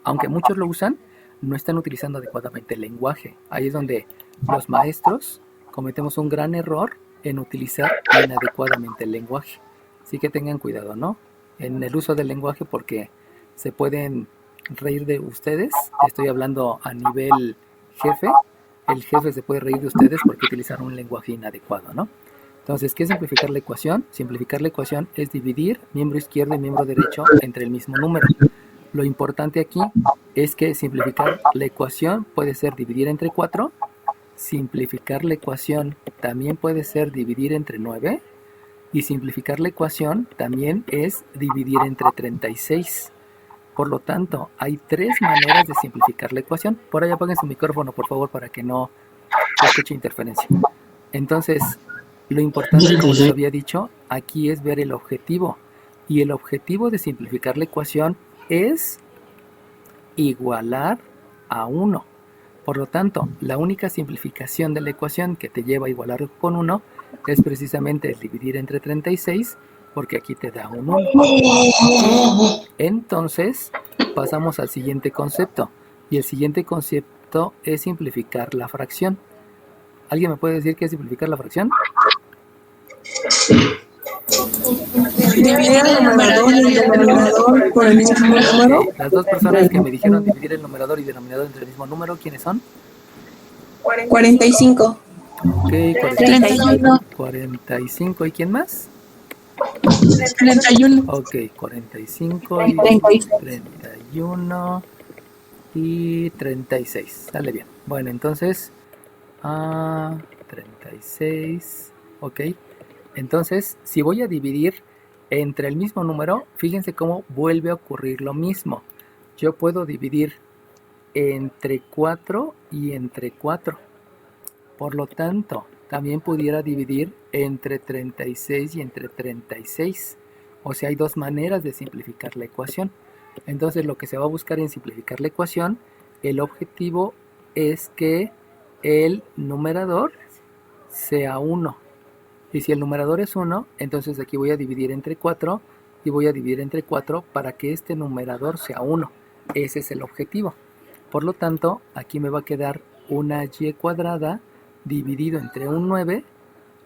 Aunque muchos lo usan, no están utilizando adecuadamente el lenguaje. Ahí es donde los maestros cometemos un gran error en utilizar inadecuadamente el lenguaje. Así que tengan cuidado, ¿no? En el uso del lenguaje, porque se pueden reír de ustedes. Estoy hablando a nivel jefe. El jefe se puede reír de ustedes porque utilizaron un lenguaje inadecuado, ¿no? Entonces, ¿qué es simplificar la ecuación? Simplificar la ecuación es dividir miembro izquierdo y miembro derecho entre el mismo número. Lo importante aquí es que simplificar la ecuación puede ser dividir entre 4. Simplificar la ecuación también puede ser dividir entre 9. Y simplificar la ecuación también es dividir entre 36. Por lo tanto, hay 3 maneras de simplificar la ecuación. Por ahí apaguen su micrófono, por favor, para que no se escuche interferencia. Entonces, lo importante, como les había dicho, aquí es ver el objetivo. Y el objetivo de simplificar la ecuación es igualar a 1. Por lo tanto, la única simplificación de la ecuación que te lleva a igualar con 1 es precisamente el dividir entre 36, porque aquí te da un 1. Entonces, pasamos al siguiente concepto. Y el siguiente concepto es simplificar la fracción. ¿Alguien me puede decir qué es simplificar la fracción? Dividir el numerador y el denominador por el mismo número. Las dos personas que me dijeron dividir el numerador y denominador entre el mismo número, ¿quiénes son? 45. Ok, 31. 45. ¿Y quién más? 31. Ok, 45 y 31 y 36. Sale bien. Bueno, entonces, 36 ¿ok? Entonces, si voy a dividir entre el mismo número, fíjense cómo vuelve a ocurrir lo mismo. Yo puedo dividir entre 4 y entre 4. Por lo tanto, también pudiera dividir entre 36 y entre 36. O sea, hay dos maneras de simplificar la ecuación. Entonces, lo que se va a buscar en simplificar la ecuación, el objetivo es que el numerador sea 1. Y si el numerador es 1, entonces aquí voy a dividir entre 4 y voy a dividir entre 4 para que este numerador sea 1. Ese es el objetivo. Por lo tanto, aquí me va a quedar una y cuadrada dividido entre un 9,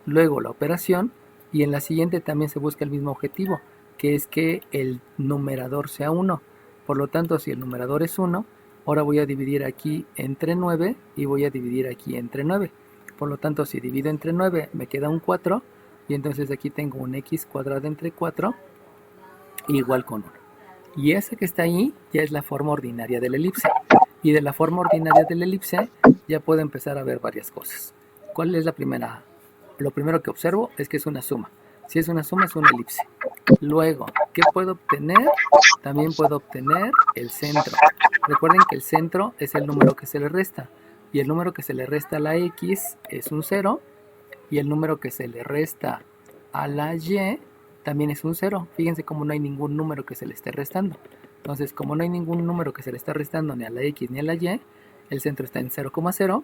luego la operación, y en la siguiente también se busca el mismo objetivo, que es que el numerador sea 1. Por lo tanto, si el numerador es 1, ahora voy a dividir aquí entre 9 y voy a dividir aquí entre 9. Por lo tanto, si divido entre 9, me queda un 4, y entonces aquí tengo un x cuadrado entre 4 igual con 1. Y esa que está ahí ya es la forma ordinaria de la elipse. Y de la forma ordinaria de la elipse ya puedo empezar a ver varias cosas. ¿Cuál es la primera? Lo primero que observo es que es una suma. Si es una suma, es una elipse. Luego, ¿qué puedo obtener? También puedo obtener el centro. Recuerden que el centro es el número que se le resta. Y el número que se le resta a la x es un 0. Y el número que se le resta a la y también es un 0. Fíjense cómo no hay ningún número que se le esté restando. Entonces, como no hay ningún número que se le está restando ni a la x ni a la y, el centro está en 0,0.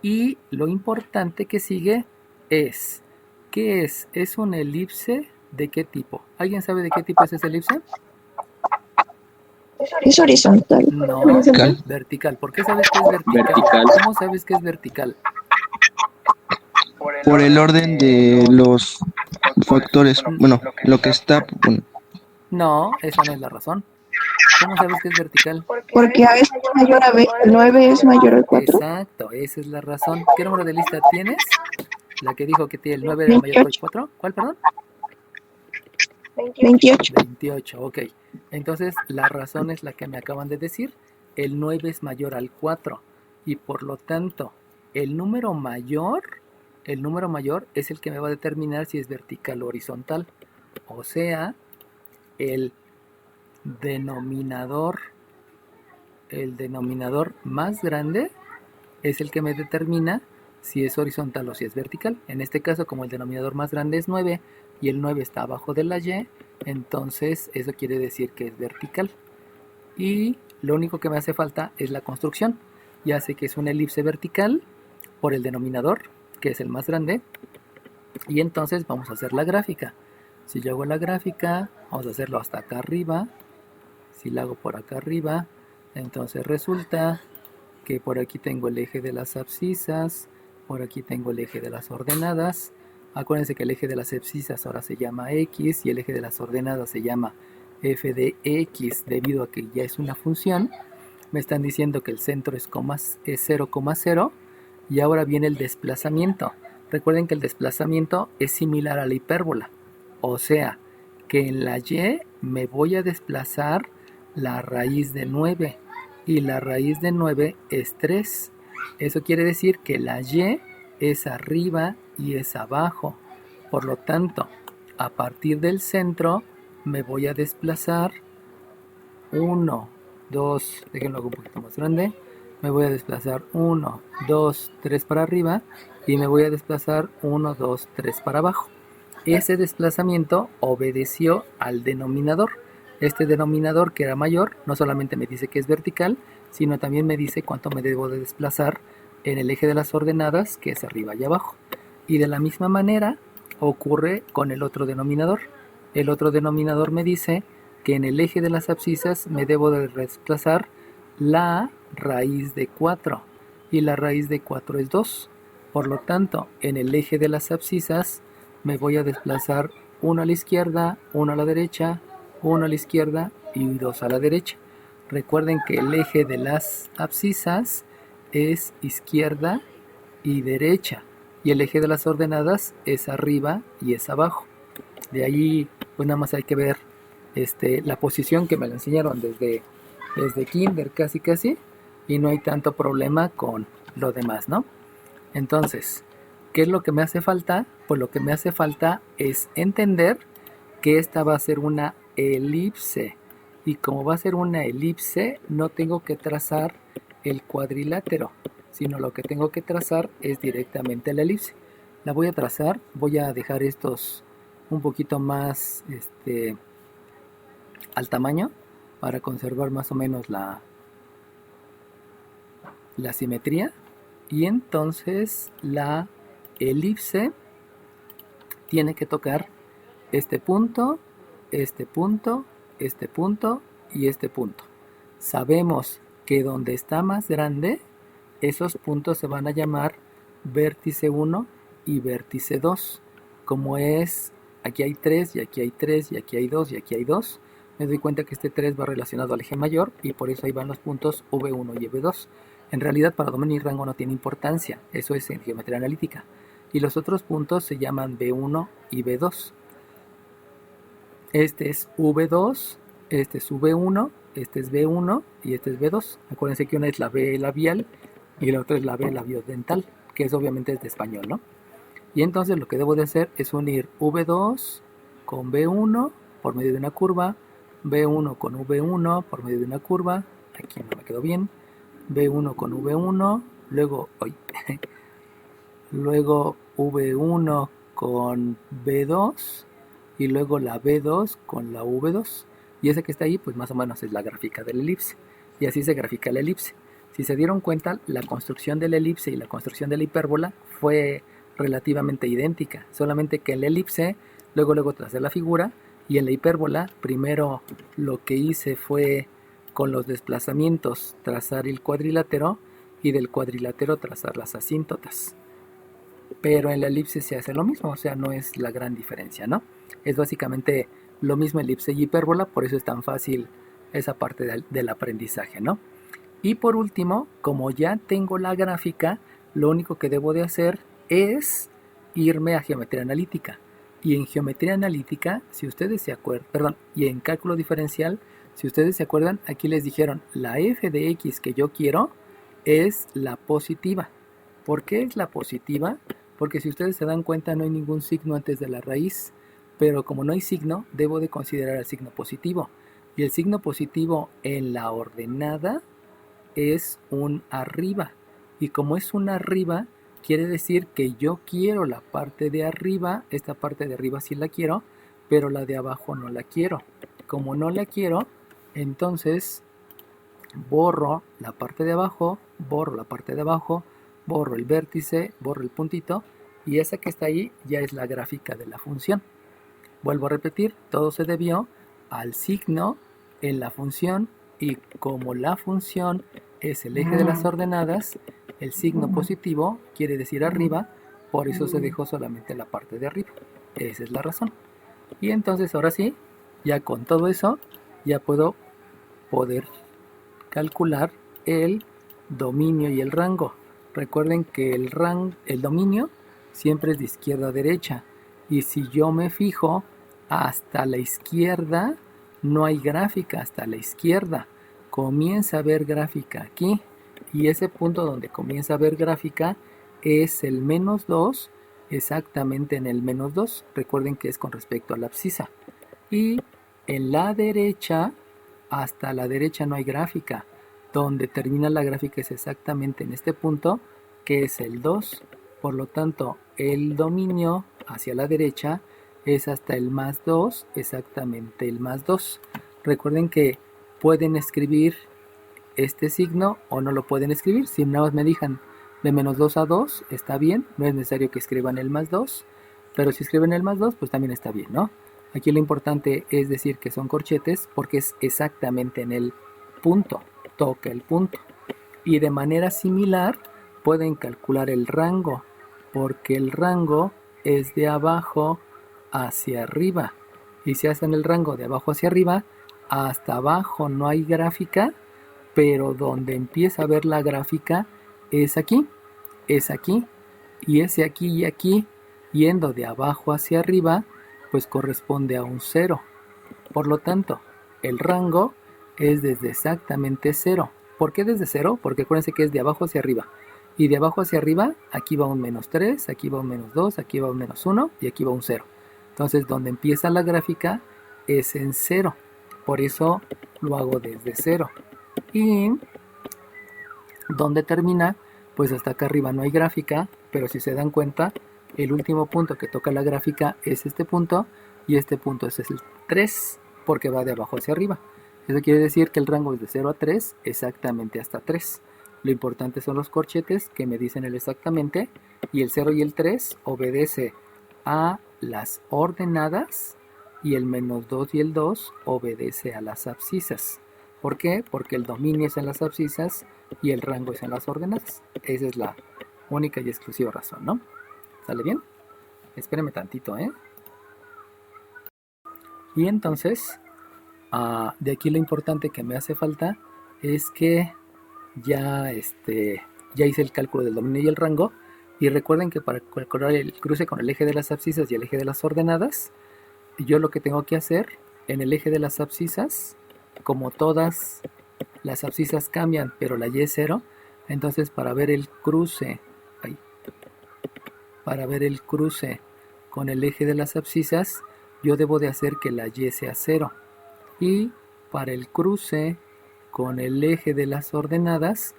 Y lo importante que sigue es, ¿qué es? ¿Es una elipse de qué tipo? ¿Alguien sabe de qué tipo es esa elipse? Es horizontal. No, Vertical. vertical. ¿Por qué sabes que es vertical? Vertical. ¿Cómo sabes que es vertical? Por el orden de los factores, bueno, lo que está, bueno, No, esa no es la razón. ¿Cómo sabes que es vertical? Porque A es mayor a B, el 9 es mayor al 4. Exacto, esa es la razón. ¿Qué número de lista tienes? La que dijo que tiene el 9 era mayor que el 4. ¿Cuál, perdón? 28. 28, ok. Entonces, la razón es la que me acaban de decir. El 9 es mayor al 4. Y por lo tanto, el número mayor es el que me va a determinar si es vertical o horizontal. O sea, el denominador más grande es el que me determina si es horizontal o si es vertical. En este caso, como el denominador más grande es 9 y el 9 está abajo de la y, entonces eso quiere decir que es vertical. Y lo único que me hace falta es la construcción. Ya sé que es una elipse vertical por el denominador, que es el más grande. Y entonces vamos a hacer la gráfica. Si yo hago la gráfica, vamos a hacerlo hasta acá arriba. Si la hago por acá arriba, entonces resulta que por aquí tengo el eje de las abscisas, por aquí tengo el eje de las ordenadas. Acuérdense que el eje de las abscisas ahora se llama x y el eje de las ordenadas se llama f de x, debido a que ya es una función. Me están diciendo que el centro es 0,0 y ahora viene el desplazamiento. Recuerden que el desplazamiento es similar a la hipérbola, o sea que en la y me voy a desplazar la raíz de 9 y la raíz de 9 es 3. Eso quiere decir que la y es arriba y es abajo. Por lo tanto, a partir del centro me voy a desplazar 1, 2, déjenlo un poquito más grande. Me voy a desplazar 1, 2, 3 para arriba y me voy a desplazar 1, 2, 3 para abajo. Ese desplazamiento obedeció al denominador. Este denominador, que era mayor, no solamente me dice que es vertical, sino también me dice cuánto me debo de desplazar en el eje de las ordenadas, que es arriba y abajo. Y de la misma manera ocurre con el otro denominador. El otro denominador me dice que en el eje de las abscisas me debo de desplazar la raíz de 4. Y la raíz de 4 es 2. Por lo tanto, en el eje de las abscisas me voy a desplazar 1 a la izquierda, 1 a la derecha, 1 a la izquierda y 2 a la derecha. Recuerden que el eje de las abscisas es izquierda y derecha y el eje de las ordenadas es arriba y es abajo. De ahí pues nada más hay que ver la posición, que me la enseñaron desde kinder casi, y no hay tanto problema con lo demás, ¿no? Entonces, ¿Qué es lo que me hace falta? Pues lo que me hace falta es entender que esta va a ser una elipse. Y como va a ser una elipse, no tengo que trazar el cuadrilátero, sino lo que tengo que trazar es directamente la elipse. La voy a trazar, voy a dejar estos un poquito más al tamaño para conservar más o menos la simetría. Y entonces la elipse tiene que tocar este punto, este punto, este punto y este punto. Sabemos que donde está más grande, esos puntos se van a llamar vértice 1 y vértice 2. Como es, aquí hay 3 y aquí hay 3 y aquí hay 2 y aquí hay 2, me doy cuenta que este 3 va relacionado al eje mayor y por eso ahí van los puntos V1 y V2. En realidad para dominio y rango no tiene importancia, eso es en geometría analítica. Y los otros puntos se llaman V1 y V2. Este es V2, este es V1, este es V1 y este es V2. Acuérdense que una es la V labial y la otra es la V labiodental, que es obviamente es de español, ¿no? Y entonces lo que debo de hacer es unir V2 con V1 por medio de una curva, V1 con V1 por medio de una curva, aquí no me quedó bien, V1 con V1, luego, luego V1 con V2 y luego la V2 con la V2. Y esa que está ahí, pues más o menos es la gráfica de la elipse. Y así se grafica la elipse. Si se dieron cuenta, la construcción de la elipse y la construcción de la hipérbola fue relativamente idéntica. Solamente que en la elipse, luego tracé la figura. Y en la hipérbola, primero lo que hice fue con los desplazamientos trazar el cuadrilátero. Y del cuadrilátero trazar las asíntotas. Pero en la elipse se hace lo mismo, o sea, no es la gran diferencia, ¿no? Es básicamente lo mismo elipse y hipérbola, por eso es tan fácil esa parte del aprendizaje, ¿no? Y por último, como ya tengo la gráfica, lo único que debo de hacer es irme a geometría analítica. Y en geometría analítica, si ustedes se acuerdan, y en cálculo diferencial, si ustedes se acuerdan, aquí les dijeron, la f de x que yo quiero es la positiva. ¿Por qué es la positiva? Porque si ustedes se dan cuenta no hay ningún signo antes de la raíz, pero como no hay signo, debo de considerar el signo positivo. Y el signo positivo en la ordenada es un arriba. Y como es un arriba, quiere decir que yo quiero la parte de arriba, esta parte de arriba sí la quiero, pero la de abajo no la quiero. Como no la quiero, entonces borro la parte de abajo, borro la parte de abajo, borro el vértice, borro el puntito y esa que está ahí ya es la gráfica de la función. Vuelvo a repetir, todo se debió al signo en la función y como la función es el eje de las ordenadas, el signo positivo quiere decir arriba, por eso se dejó solamente la parte de arriba. Esa es la razón. Y entonces ahora sí, ya con todo eso, ya puedo poder calcular el dominio y el rango. Recuerden que el dominio siempre es de izquierda a derecha. Y si yo me fijo hasta la izquierda, no hay gráfica hasta la izquierda. Comienza a ver gráfica aquí. Y ese punto donde comienza a ver gráfica es el menos 2, exactamente en el menos 2. Recuerden que es con respecto a la abscisa. Y en la derecha, hasta la derecha no hay gráfica. Donde termina la gráfica es exactamente en este punto, que es el 2. Por lo tanto, el dominio hacia la derecha es hasta el más 2, exactamente el más 2. Recuerden que pueden escribir este signo o no lo pueden escribir. Si nada más me digan de menos 2 a 2, está bien. No es necesario que escriban el más 2. Pero si escriben el más 2, pues también está bien, ¿no? Aquí lo importante es decir que son corchetes porque es exactamente en el punto. Toca el punto. Y de manera similar pueden calcular el rango, porque el rango es de abajo hacia arriba. Y si hacen el rango de abajo hacia arriba, hasta abajo no hay gráfica, pero donde empieza a ver la gráfica es aquí, y ese aquí y aquí, yendo de abajo hacia arriba, pues corresponde a un 0. Por lo tanto, el rango es desde exactamente 0. ¿Por qué desde 0? Porque acuérdense que es de abajo hacia arriba. Y de abajo hacia arriba, aquí va un menos 3, aquí va un menos 2, aquí va un menos 1 y aquí va un 0. Entonces, donde empieza la gráfica es en 0. Por eso lo hago desde 0. Y donde termina, pues hasta acá arriba no hay gráfica, pero si se dan cuenta, el último punto que toca la gráfica es este punto y este punto es el 3 porque va de abajo hacia arriba. Eso quiere decir que el rango es de 0 a 3, exactamente hasta 3. Lo importante son los corchetes que me dicen el exactamente, y el 0 y el 3 obedece a las ordenadas y el menos 2 y el 2 obedece a las abscisas. ¿Por qué? Porque el dominio es en las abscisas y el rango es en las ordenadas. Esa es la única y exclusiva razón, ¿no? ¿Sale bien? Espérenme tantito, ¿eh? Y entonces, de aquí lo importante que me hace falta es que ya hice el cálculo del dominio y el rango. Y recuerden que para calcular el cruce con el eje de las abscisas y el eje de las ordenadas, yo lo que tengo que hacer en el eje de las abscisas, como todas las abscisas cambian, pero la y es 0, entonces para ver el cruce con el eje de las abscisas, yo debo de hacer que la y sea 0. Y para el cruce con el eje de las ordenadas,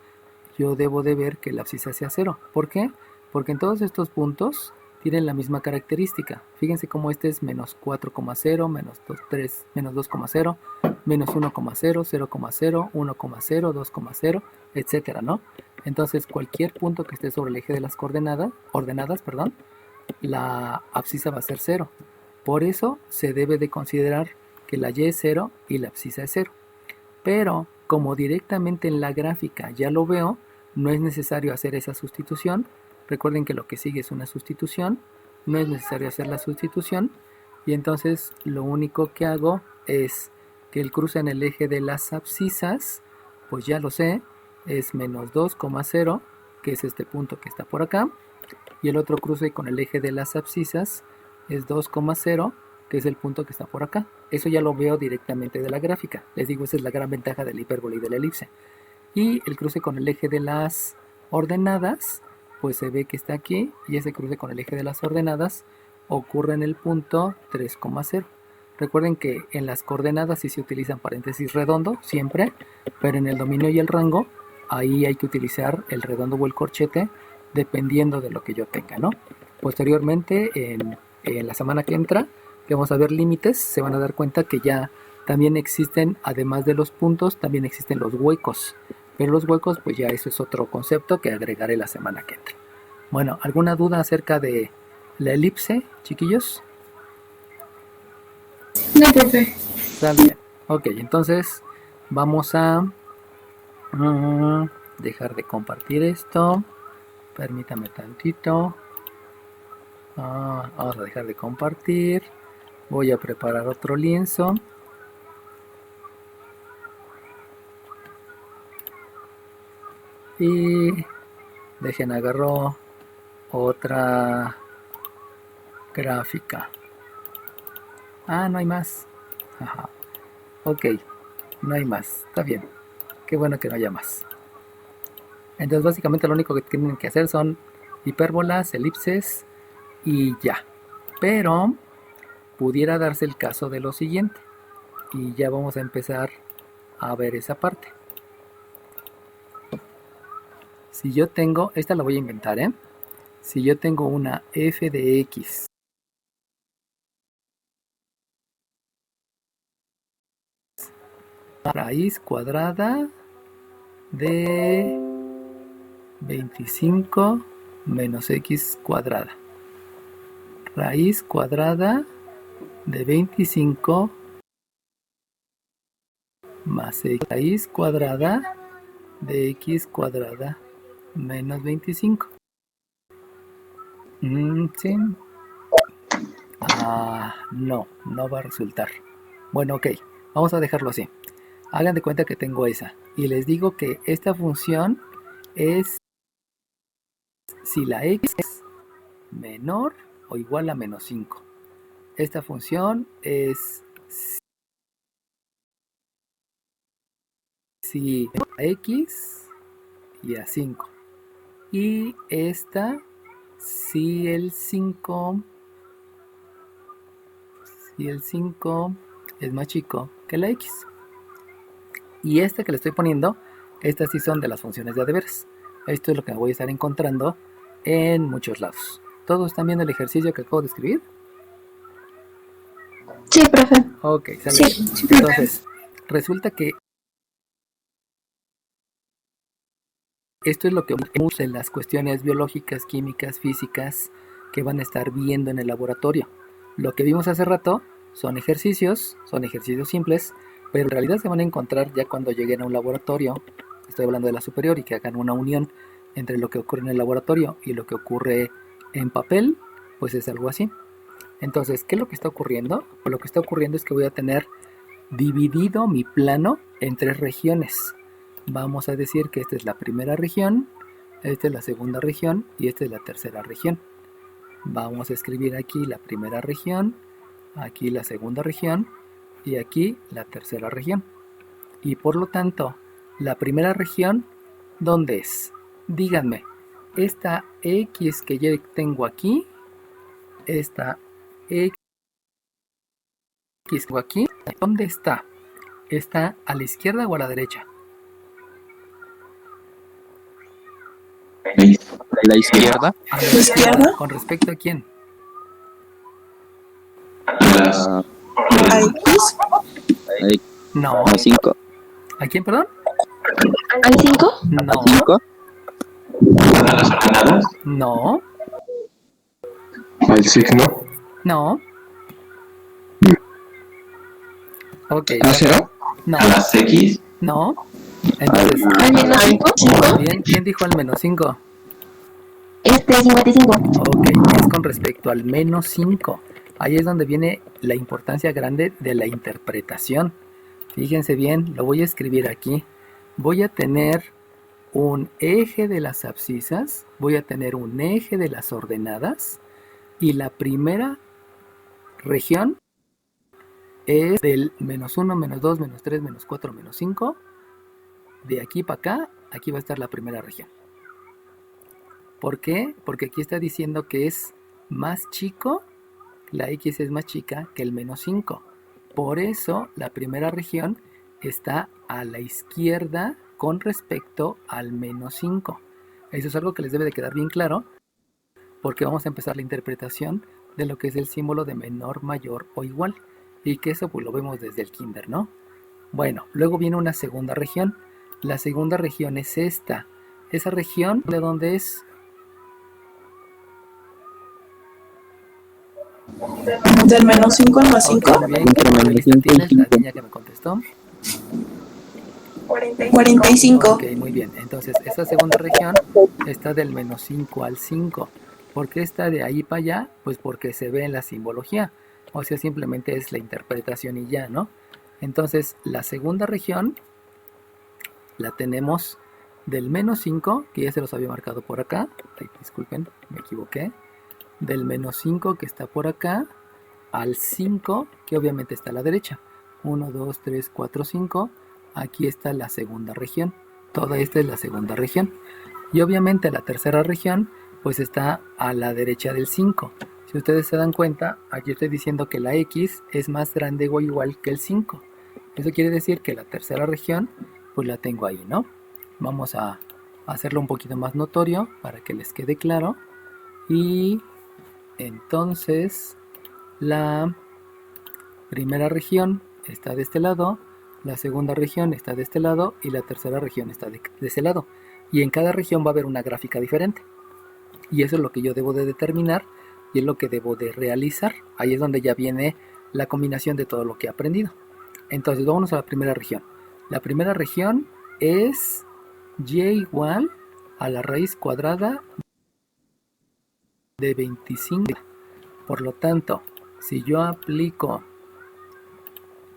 yo debo de ver que la abscisa sea 0. ¿Por qué? Porque en todos estos puntos tienen la misma característica. Fíjense cómo este es menos 4,0, menos 2,0, menos 2,0, menos 1,0, 0,0, 1,0, 2,0, etcétera, ¿no? Entonces cualquier punto que esté sobre el eje de las ordenadas, la abscisa va a ser 0. Por eso se debe de considerar que la y es 0 y la abscisa es 0. Pero como directamente en la gráfica ya lo veo, no es necesario hacer esa sustitución. Recuerden que lo que sigue es una sustitución, no es necesario hacer la sustitución, y entonces lo único que hago es que el cruce en el eje de las abscisas, pues ya lo sé, es menos 2,0, que es este punto que está por acá, y el otro cruce con el eje de las abscisas es 2,0, que es el punto que está por acá. Eso ya lo veo directamente de la gráfica. Les digo, esa es la gran ventaja de la hipérbole y de la elipse. Y el cruce con el eje de las ordenadas, pues se ve que está aquí, y ese cruce con el eje de las ordenadas ocurre en el punto 3,0. Recuerden que en las coordenadas sí se utilizan paréntesis redondo, siempre, pero en el dominio y el rango, ahí hay que utilizar el redondo o el corchete, dependiendo de lo que yo tenga, ¿no? Posteriormente, en la semana que entra, que vamos a ver límites, se van a dar cuenta que ya también existen, además de los puntos, también existen los huecos. Pero los huecos, pues ya eso es otro concepto que agregaré la semana que entra. Bueno, ¿alguna duda acerca de la elipse, chiquillos? No, profe. Está bien. Ok, entonces vamos a dejar de compartir esto. Permítame tantito. Vamos a dejar de compartir. Voy a preparar otro lienzo. Y dejen agarro otra gráfica. No hay más. Ajá. Ok, no hay más. Está bien. Qué bueno que no haya más. Entonces básicamente lo único que tienen que hacer son hipérbolas, elipses y ya. Pero pudiera darse el caso de lo siguiente. Y ya vamos a empezar a ver esa parte. Si yo tengo, esta la voy a inventar, ¿eh? Si yo tengo una f de x raíz cuadrada de 25 menos x cuadrada. Raíz cuadrada de 25 más x raíz cuadrada de x cuadrada menos 25. Sí. No va a resultar. Bueno, ok, vamos a dejarlo así. Hagan de cuenta que tengo esa. Y les digo que esta función es si la x es menor o igual a menos 5. Esta función es si a x y a 5. Y esta, si el 5 es más chico que la x. Y esta que le estoy poniendo, estas sí son de las funciones de a de veras. Esto es lo que voy a estar encontrando en muchos lados. ¿Todos están viendo el ejercicio que acabo de escribir? Sí, profe. Ok, sale. Sí, profe. Entonces, resulta que esto es lo que vemos en las cuestiones biológicas, químicas, físicas que van a estar viendo en el laboratorio. Lo que vimos hace rato son ejercicios simples, pero en realidad se van a encontrar ya cuando lleguen a un laboratorio. Estoy hablando de la superior y que hagan una unión entre lo que ocurre en el laboratorio y lo que ocurre en papel, pues es algo así. Entonces, ¿qué es lo que está ocurriendo? Pues lo que está ocurriendo es que voy a tener dividido mi plano en 3 regiones. Vamos a decir que esta es la primera región, esta es la segunda región y esta es la tercera región. Vamos a escribir aquí la primera región, aquí la segunda región y aquí la tercera región. Y por lo tanto, la primera región, ¿dónde es? Díganme, esta X que yo tengo aquí, esta X que tengo aquí, ¿dónde está? ¿Está a la izquierda o a la derecha? A la izquierda. A la izquierda. ¿Con respecto a quién? A, A X. No. a 5. ¿A quién, perdón? ¿Al 5? No. 5. ¿A las ordenadas? No. Al signo. No. Ok. ¿A cero? No. ¿A las X? No. Entonces, ¿Al menos 5? bien, ¿quién dijo al menos 5? 55. Ok, es con respecto al menos 5. Ahí es donde viene la importancia grande de la interpretación. Fíjense bien, lo voy a escribir aquí. Voy a tener un eje de las abscisas, voy a tener un eje de las ordenadas y la primera región es del menos 1, menos 2, menos 3, menos 4, menos 5. De aquí para acá, aquí va a estar la primera región. ¿Por qué? Porque aquí está diciendo que es más chico, la X es más chica que el menos 5. Por eso la primera región está a la izquierda con respecto al menos 5. Eso es algo que les debe de quedar bien claro, porque vamos a empezar la interpretación de lo que es el símbolo de menor, mayor o igual. Y que eso pues lo vemos desde el kinder, ¿no? Bueno, luego viene una segunda región. La segunda región es esta. Esa región, ¿de dónde es? Del menos 5 al más 5. Ok, muy bien. ¿Qué lista tienes? La niña que me contestó. 45. Ok, muy bien. Entonces, esta segunda región está del menos 5 al 5. ¿Por qué está de ahí para allá? Pues porque se ve en la simbología. O sea, simplemente es la interpretación y ya, ¿no? Entonces, la segunda región la tenemos del menos 5, que ya se los había marcado por acá. Ay, disculpen, me equivoqué. Del menos 5 que está por acá al 5, que obviamente está a la derecha. 1, 2, 3, 4, 5. Aquí está la segunda región. Toda esta es la segunda región. Y obviamente la tercera región pues está a la derecha del 5. Si ustedes se dan cuenta, aquí estoy diciendo que la X es más grande o igual que el 5. Eso quiere decir que la tercera región pues la tengo ahí, ¿no? Vamos a hacerlo un poquito más notorio para que les quede claro. Y entonces la primera región está de este lado, la segunda región está de este lado y la tercera región está de ese lado. Y en cada región va a haber una gráfica diferente. Y eso es lo que yo debo de determinar y es lo que debo de realizar. Ahí es donde ya viene la combinación de todo lo que he aprendido. Entonces vámonos a la primera región. La primera región es y igual a la raíz cuadrada de 25. Por lo tanto, si yo aplico...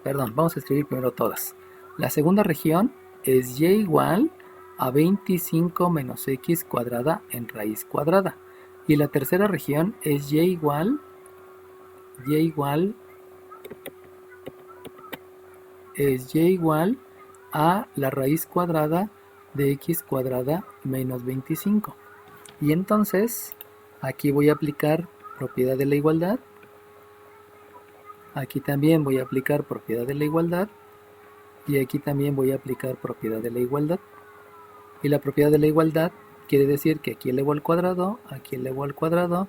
Perdón, vamos a escribir primero todas. La segunda región es y igual a 25 menos x cuadrada en raíz cuadrada. Y la tercera región es y igual a la raíz cuadrada de x cuadrada menos 25. Y entonces aquí voy a aplicar propiedad de la igualdad. Aquí también voy a aplicar propiedad de la igualdad. Y aquí también voy a aplicar propiedad de la igualdad. Y la propiedad de la igualdad quiere decir que aquí elevo al cuadrado, aquí elevo al cuadrado,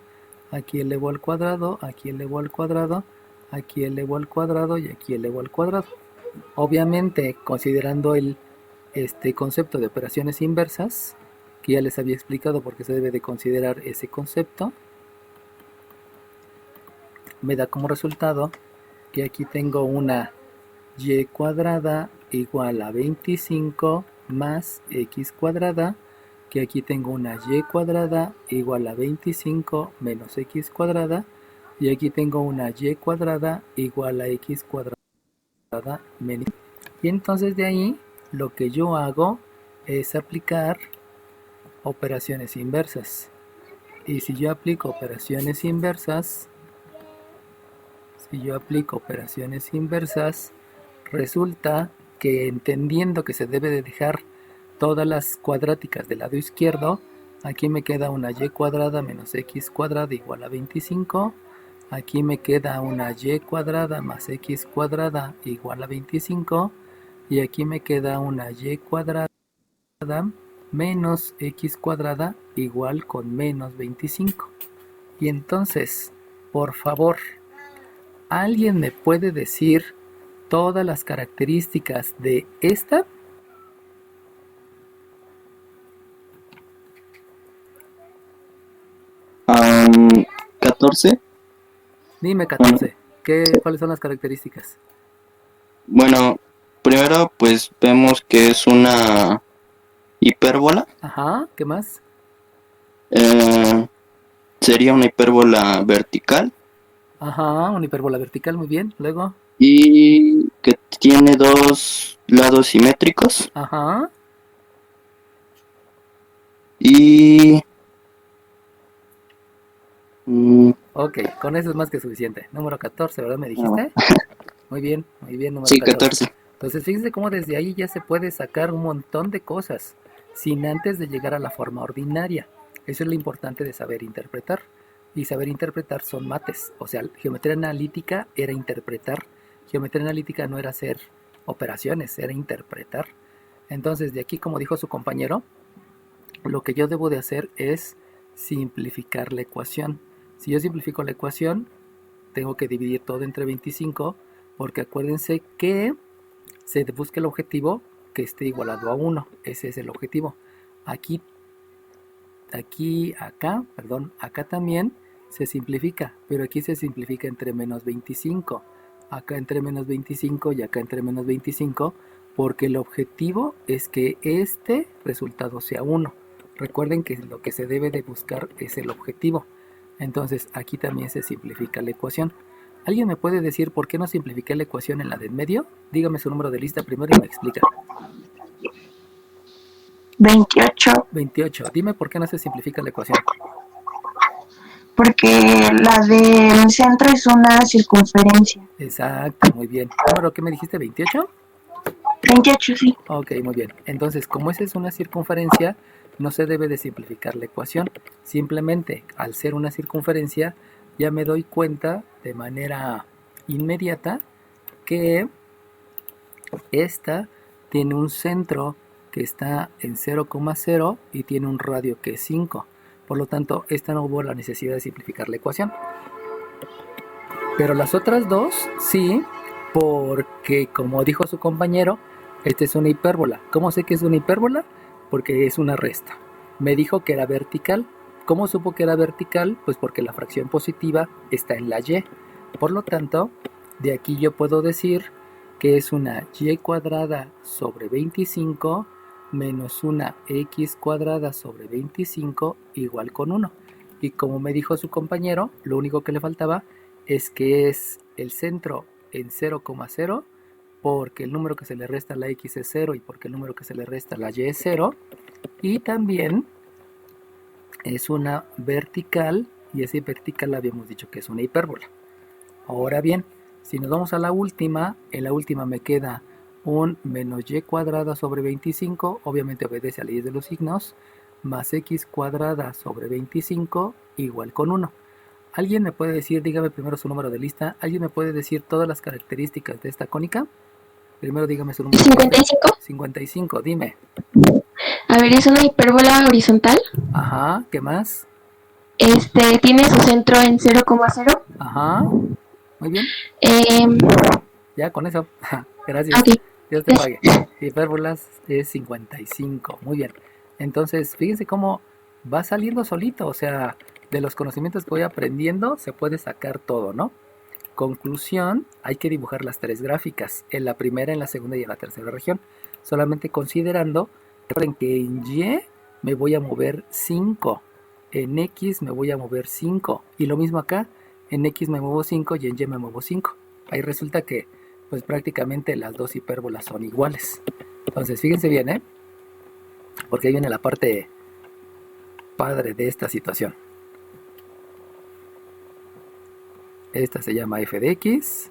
aquí elevo al cuadrado, aquí elevo al cuadrado, aquí elevo al cuadrado y aquí elevo al cuadrado. Obviamente, considerando el concepto de operaciones inversas, que ya les había explicado por qué se debe de considerar ese concepto, me da como resultado que aquí tengo una y cuadrada igual a 25 más x cuadrada, que aquí tengo una y cuadrada igual a 25 menos x cuadrada, y aquí tengo una y cuadrada igual a x cuadrada menos. Y entonces de ahí lo que yo hago es aplicar operaciones inversas. Y si yo aplico operaciones inversas, resulta que entendiendo que se debe de dejar todas las cuadráticas del lado izquierdo, aquí me queda una y cuadrada menos x cuadrada igual a 25. Aquí me queda una y cuadrada más x cuadrada igual a 25. Y aquí me queda una y cuadrada menos x cuadrada igual con menos 25. Y entonces, por favor, ¿alguien me puede decir todas las características de esta? Um, 14. Dime 14. ¿Cuáles son las características? Bueno, primero pues vemos que es una hipérbola. Ajá, ¿qué más? Sería una hipérbola vertical Ajá, una hipérbola vertical, muy bien. Luego, y que tiene dos lados simétricos ajá, y ok, con eso es más que suficiente. Número 14, ¿verdad? ¿Me dijiste? Muy bien, número sí, 14. 14. Entonces, fíjense cómo desde ahí ya se puede sacar un montón de cosas, sin antes de llegar a la forma ordinaria. Eso es lo importante de saber interpretar. Y saber interpretar son mates. O sea, geometría analítica era interpretar. Geometría analítica no era hacer operaciones, era interpretar. Entonces, de aquí, como dijo su compañero, lo que yo debo de hacer es simplificar la ecuación. Si yo simplifico la ecuación, tengo que dividir todo entre 25, porque acuérdense que se busca el objetivo que esté igualado a 1. Ese es el objetivo. Acá también se simplifica, pero aquí se simplifica entre menos 25. Acá entre menos 25 y acá entre menos 25, porque el objetivo es que este resultado sea 1. Recuerden que lo que se debe de buscar es el objetivo. Entonces aquí también se simplifica la ecuación. ¿Alguien me puede decir por qué no simplifiqué la ecuación en la de en medio? Dígame su número de lista primero y me explica. 28, 28. Dime por qué no se simplifica la ecuación. porque la del centro es una circunferencia. Exacto, muy bien. ¿Número qué me dijiste? ¿28? 28, sí. Ok, muy bien. Entonces, como esa es una circunferencia, no se debe de simplificar la ecuación. Simplemente, al ser una circunferencia, ya me doy cuenta de manera inmediata que esta tiene un centro que está en 0,0 y tiene un radio que es 5. Por lo tanto, esta no hubo la necesidad de simplificar la ecuación. Pero las otras dos, sí, porque como dijo su compañero, esta es una hipérbola. ¿Cómo sé que es una hipérbola? Porque es una resta. Me dijo que era vertical. ¿Cómo supo que era vertical? Pues porque la fracción positiva está en la y. Por lo tanto, de aquí yo puedo decir que es una y cuadrada sobre 25 menos una x cuadrada sobre 25 igual con 1. Y como me dijo su compañero, lo único que le faltaba es que es el centro en 0,0, porque el número que se le resta a la x es 0 y porque el número que se le resta a la y es 0. Y también es una vertical, y esa vertical habíamos dicho que es una hipérbola. Ahora bien, si nos vamos a la última, en la última me queda un menos y cuadrada sobre 25, obviamente obedece a leyes de los signos, más x cuadrada sobre 25 igual con 1. ¿Alguien me puede decir, dígame primero su número de lista, alguien me puede decir todas las características de esta cónica? Primero dígame su número de lista. 55. 55, dime. A ver, es una hipérbola horizontal. Ajá, ¿qué más? Tiene su centro en 0,0. Ajá, muy bien. Ya con eso. Gracias. Ok. Dios te pague. Hipérbolas es 55. Muy bien. Entonces, fíjense cómo va saliendo solito. O sea, de los conocimientos que voy aprendiendo, se puede sacar todo, ¿no? Conclusión, hay que dibujar las tres gráficas. En la primera, en la segunda y en la tercera región. Solamente considerando que en Y me voy a mover 5. En X me voy a mover 5. Y lo mismo acá. En X me muevo 5 y en Y me muevo 5. Ahí resulta que pues prácticamente las dos hipérbolas son iguales. Entonces fíjense bien, ¿eh? Porque ahí viene la parte padre de esta situación. Esta se llama f de x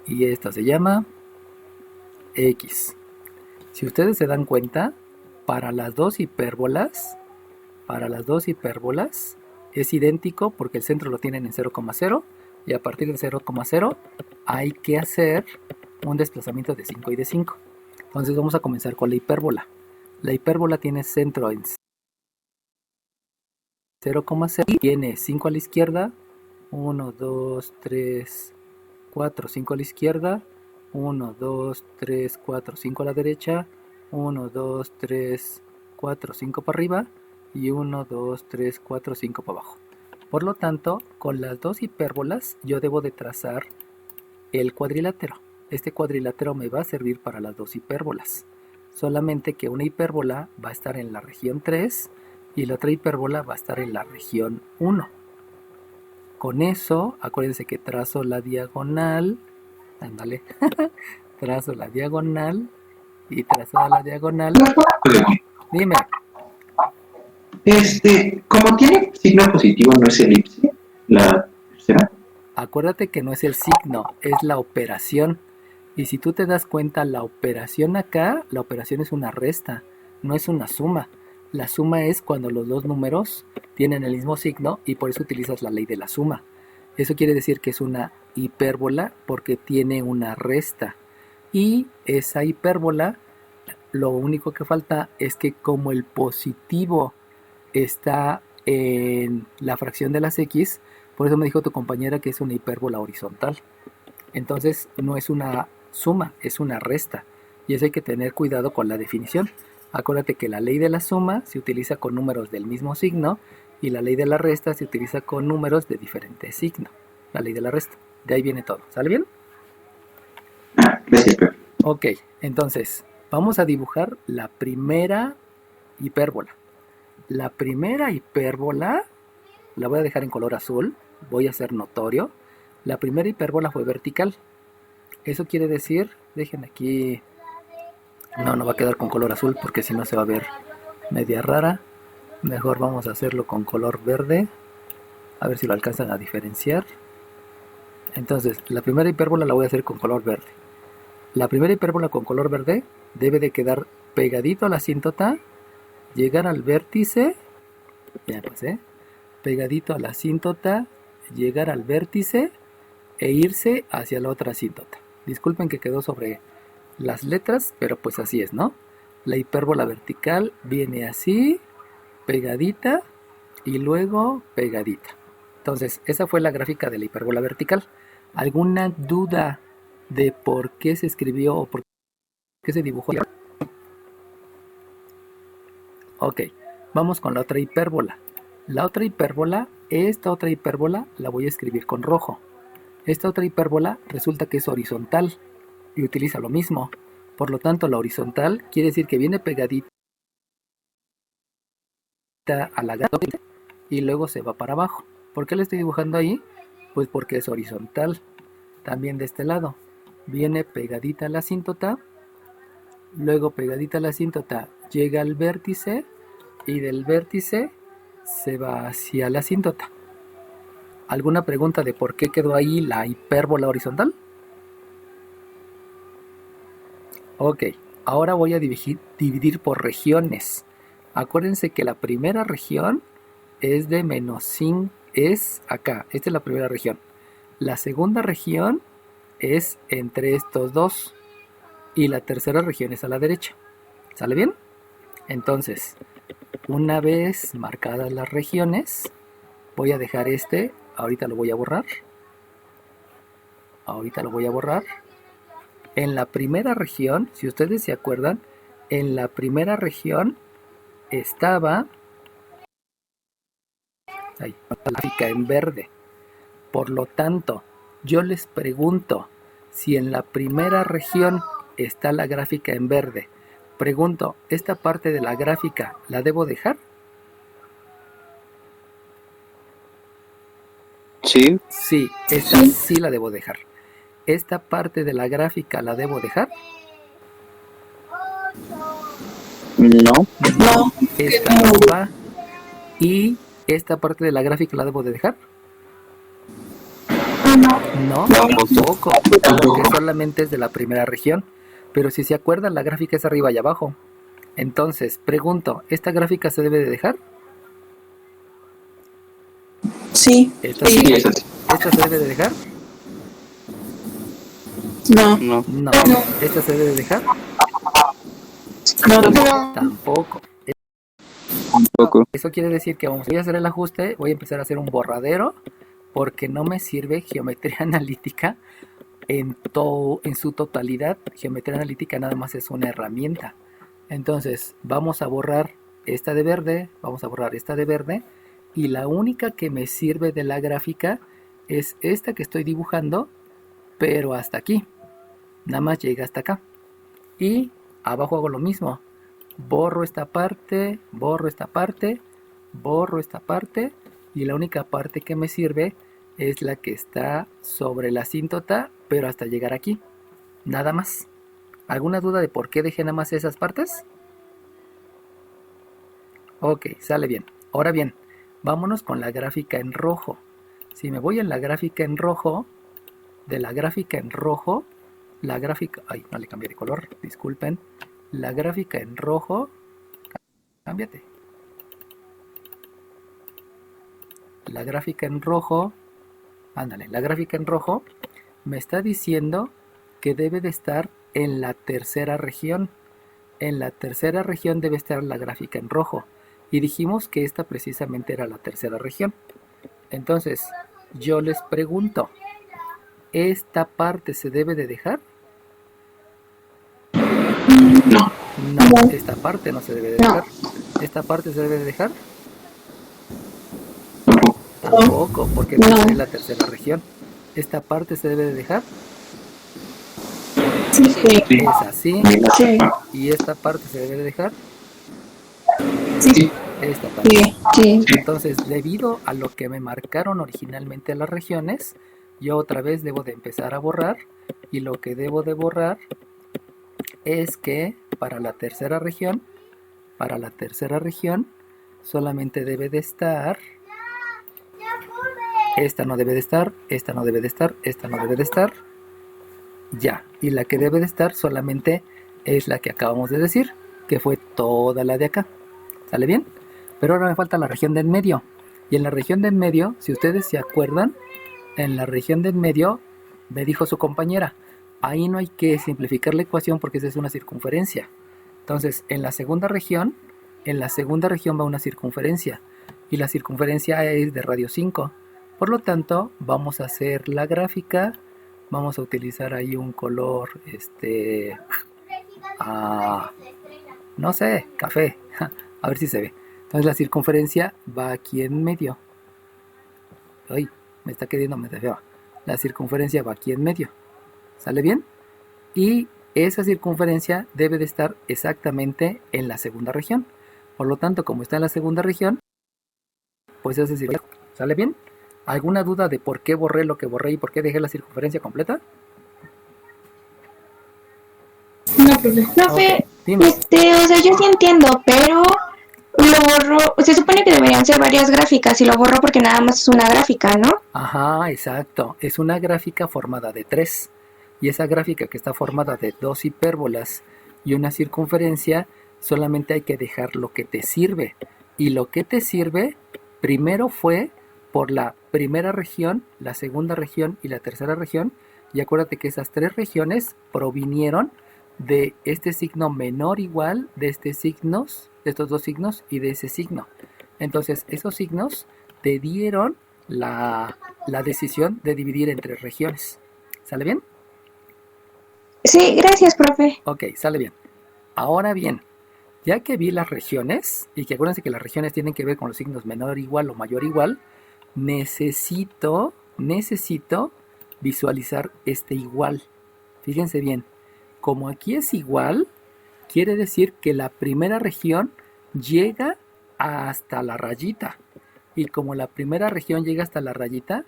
y esta se llama x. Si ustedes se dan cuenta, para las dos hipérbolas es idéntico porque el centro lo tienen en 0,0 y a partir del 0,0 hay que hacer un desplazamiento de 5 y de 5. Entonces vamos a comenzar con la hipérbola. La hipérbola tiene centro en 0,0 y tiene 5 a la izquierda, 1, 2, 3, 4, 5 a la izquierda, 1, 2, 3, 4, 5 a la derecha, 1, 2, 3, 4, 5 para arriba y 1, 2, 3, 4, 5 para abajo. Por lo tanto, con las dos hipérbolas yo debo de trazar el cuadrilátero. Este cuadrilátero me va a servir para las dos hipérbolas. Solamente que una hipérbola va a estar en la región 3 y la otra hipérbola va a estar en la región 1. Con eso, acuérdense que trazo la diagonal. Ándale. Trazo la diagonal y trazada la diagonal. Dime. Como tiene signo positivo, no es elipse, la tercera. Acuérdate que no es el signo, es la operación. Y si tú te das cuenta, la operación acá, la operación es una resta, no es una suma. La suma es cuando los dos números tienen el mismo signo y por eso utilizas la ley de la suma. Eso quiere decir que es una hipérbola porque tiene una resta. Y esa hipérbola, lo único que falta es que como el positivo está en la fracción de las x, por eso me dijo tu compañera que es una hipérbola horizontal. Entonces no es una suma, es una resta. Y eso hay que tener cuidado con la definición. Acuérdate que la ley de la suma se utiliza con números del mismo signo y la ley de la resta se utiliza con números de diferente signo. La ley de la resta. De ahí viene todo. ¿Sale bien? Gracias, profe. Ok, entonces vamos a dibujar la primera hipérbola. La primera hipérbola la voy a dejar en color azul. Voy a hacer notorio. La primera hipérbola fue vertical. Eso quiere decir, dejen aquí... No va a quedar con color azul porque si no se va a ver media rara. Mejor vamos a hacerlo con color verde. A ver si lo alcanzan a diferenciar. Entonces, la primera hipérbola la voy a hacer con color verde. La primera hipérbola con color verde debe de quedar pegadito a la asíntota, llegar al vértice, ya pasé, pegadito a la asíntota, llegar al vértice e irse hacia la otra asíntota. Disculpen que quedó sobre las letras, pero pues así es, ¿no? La hipérbola vertical viene así, pegadita y luego pegadita. Entonces, esa fue la gráfica de la hipérbola vertical. ¿Alguna duda de por qué se escribió o por qué se dibujó? Ok, vamos con la otra hipérbola. La otra hipérbola, esta otra hipérbola la voy a escribir con rojo. Esta otra hipérbola resulta que es horizontal y utiliza lo mismo. Por lo tanto, la horizontal quiere decir que viene pegadita a la gráfica y luego se va para abajo. ¿Por qué la estoy dibujando ahí? Pues porque es horizontal. También de este lado. Viene pegadita a la asíntota. Luego pegadita a la asíntota llega al vértice. Y del vértice se va hacia la asíntota. ¿Alguna pregunta de por qué quedó ahí la hipérbola horizontal? Ok, ahora voy a dividir por regiones. Acuérdense que la primera región es de menos 5, es acá, esta es la primera región. La segunda región es entre estos dos y la tercera región es a la derecha. ¿Sale bien? Entonces, una vez marcadas las regiones, voy a dejar ahorita lo voy a borrar. En la primera región, si ustedes se acuerdan, en la primera región estaba la gráfica en verde. Por lo tanto, yo les pregunto, si en la primera región está la gráfica en verde, pregunto, ¿esta parte de la gráfica la debo dejar? Sí. Sí, esta sí la debo dejar. ¿Esta parte de la gráfica la debo dejar? No. Esta no va. ¿Y esta parte de la gráfica la debo de dejar? No, tampoco, porque solamente es de la primera región. Pero si se acuerdan, la gráfica es arriba y abajo. Entonces, pregunto, ¿esta gráfica se debe de dejar? Sí. ¿Esta se debe de dejar? No. No. ¿Esta se debe de dejar? No. Tampoco. Eso quiere decir que voy a hacer el ajuste, voy a empezar a hacer un borradero, porque no me sirve geometría analítica en su totalidad. Geometría analítica nada más es una herramienta. Entonces, vamos a borrar esta de verde, y la única que me sirve de la gráfica es esta que estoy dibujando, pero hasta aquí. Nada más llega hasta acá. Y abajo hago lo mismo. Borro esta parte, y la única parte que me sirve es la que está sobre la asíntota, pero hasta llegar aquí. Nada más. ¿Alguna duda de por qué dejé nada más esas partes? Ok, sale bien. Ahora bien, vámonos con la gráfica en rojo. Si me voy en la gráfica en rojo, ay, no le cambié de color, disculpen. La gráfica en rojo, cámbiate. La gráfica en rojo, la gráfica en rojo me está diciendo que debe de estar en la tercera región. En la tercera región debe estar la gráfica en rojo. Y dijimos que esta precisamente era la tercera región. Entonces, yo les pregunto, ¿esta parte se debe de dejar? No. No, esta parte no se debe de dejar. ¿Esta parte se debe de dejar? Tampoco, porque no es la tercera región. ¿Esta parte se debe de dejar? Sí. Es así. Sí. ¿Y esta parte se debe de dejar? Sí. Esta parte. Sí. Entonces, debido a lo que me marcaron originalmente las regiones, yo otra vez debo de empezar a borrar. Y lo que debo de borrar es que para la tercera región solamente debe de estar, esta no debe de estar, esta no debe de estar, esta no debe de estar, ya. Y la que debe de estar solamente es la que acabamos de decir, que fue toda la de acá. ¿Sale bien? Pero ahora me falta la región de en medio. Y en la región de en medio, si ustedes se acuerdan, en la región de en medio me dijo su compañera, ahí no hay que simplificar la ecuación porque esa es una circunferencia. Entonces, en la segunda región va una circunferencia. Y la circunferencia es de radio 5. Por lo tanto, vamos a hacer la gráfica. Vamos a utilizar ahí un color, no sé, café. A ver si se ve. Entonces la circunferencia va aquí en medio. Ay, me está quedando medio feo. La circunferencia va aquí en medio. ¿Sale bien? Y esa circunferencia debe de estar exactamente en la segunda región. Por lo tanto, como está en la segunda región, pues ese círculo. ¿Sale bien? ¿Alguna duda de por qué borré lo que borré y por qué dejé la circunferencia completa? No, profe, Dime. o sea, yo sí entiendo, pero lo borro, se supone que deberían ser varias gráficas y lo borro porque nada más es una gráfica, ¿no? Ajá, exacto. Es una gráfica formada de 3. Y esa gráfica que está formada de 2 hipérbolas y una circunferencia solamente hay que dejar lo que te sirve. Y lo que te sirve primero fue por la primera región, la segunda región y la tercera región. Y acuérdate que esas 3 regiones provinieron de este signo menor igual, de estos 2 signos y de ese signo. Entonces esos signos te dieron la decisión de dividir en 3 regiones. ¿Sale bien? Sí, gracias, profe. Ok, sale bien. Ahora bien, ya que vi las regiones, y que acuérdense que las regiones tienen que ver con los signos menor igual o mayor igual, necesito visualizar este igual. Fíjense bien, como aquí es igual, quiere decir que la primera región llega hasta la rayita. Y como la primera región llega hasta la rayita,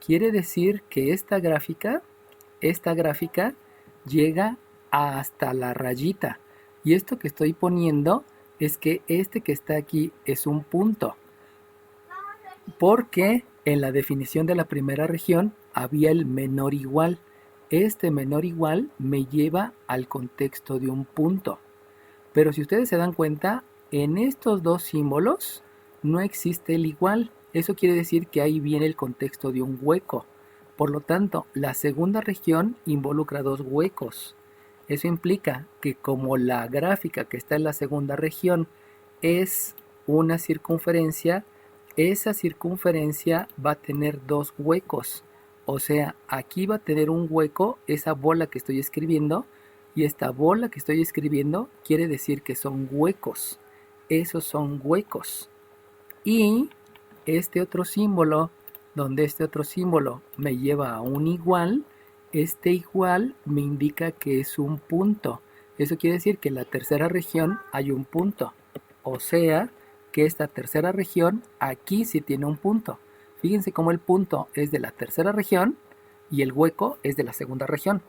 quiere decir que esta gráfica llega hasta la rayita. Y esto que estoy poniendo es que este que está aquí es un punto. Porque en la definición de la primera región había el menor igual. Este menor igual me lleva al contexto de un punto. Pero si ustedes se dan cuenta, en estos 2 símbolos no existe el igual. Eso quiere decir que ahí viene el contexto de un hueco. Por lo tanto, la segunda región involucra 2 huecos. Eso implica que como la gráfica que está en la segunda región es una circunferencia, esa circunferencia va a tener 2 huecos. O sea, aquí va a tener un hueco esa bola que estoy escribiendo, y esta bola que estoy escribiendo quiere decir que son huecos. Esos son huecos. Y este otro símbolo, donde este otro símbolo me lleva a un igual, este igual me indica que es un punto. Eso quiere decir que en la tercera región hay un punto. O sea, que esta tercera región aquí sí tiene un punto. Fíjense cómo el punto es de la tercera región y el hueco es de la segunda región.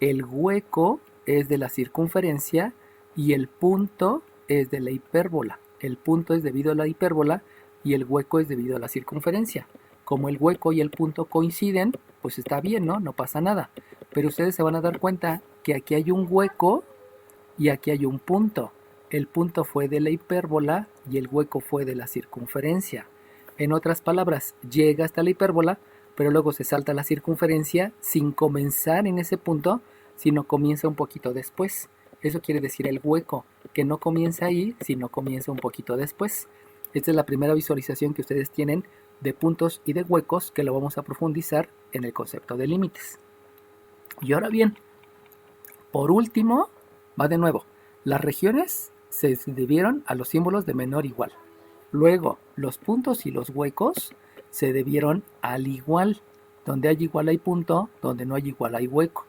El hueco es de la circunferencia y el punto es de la hipérbola. El punto es debido a la hipérbola y el hueco es debido a la circunferencia. Como el hueco y el punto coinciden, pues está bien, ¿no? No pasa nada. Pero ustedes se van a dar cuenta que aquí hay un hueco y aquí hay un punto. El punto fue de la hipérbola y el hueco fue de la circunferencia. En otras palabras, llega hasta la hipérbola, pero luego se salta la circunferencia sin comenzar en ese punto, sino comienza un poquito después. Eso quiere decir el hueco, que no comienza ahí, sino comienza un poquito después. Esta es la primera visualización que ustedes tienen de puntos y de huecos, que lo vamos a profundizar en el concepto de límites. Y ahora bien, por último, va de nuevo. Las regiones se debieron a los símbolos de menor igual. Luego, los puntos y los huecos se debieron al igual. Donde hay igual hay punto, donde no hay igual hay hueco.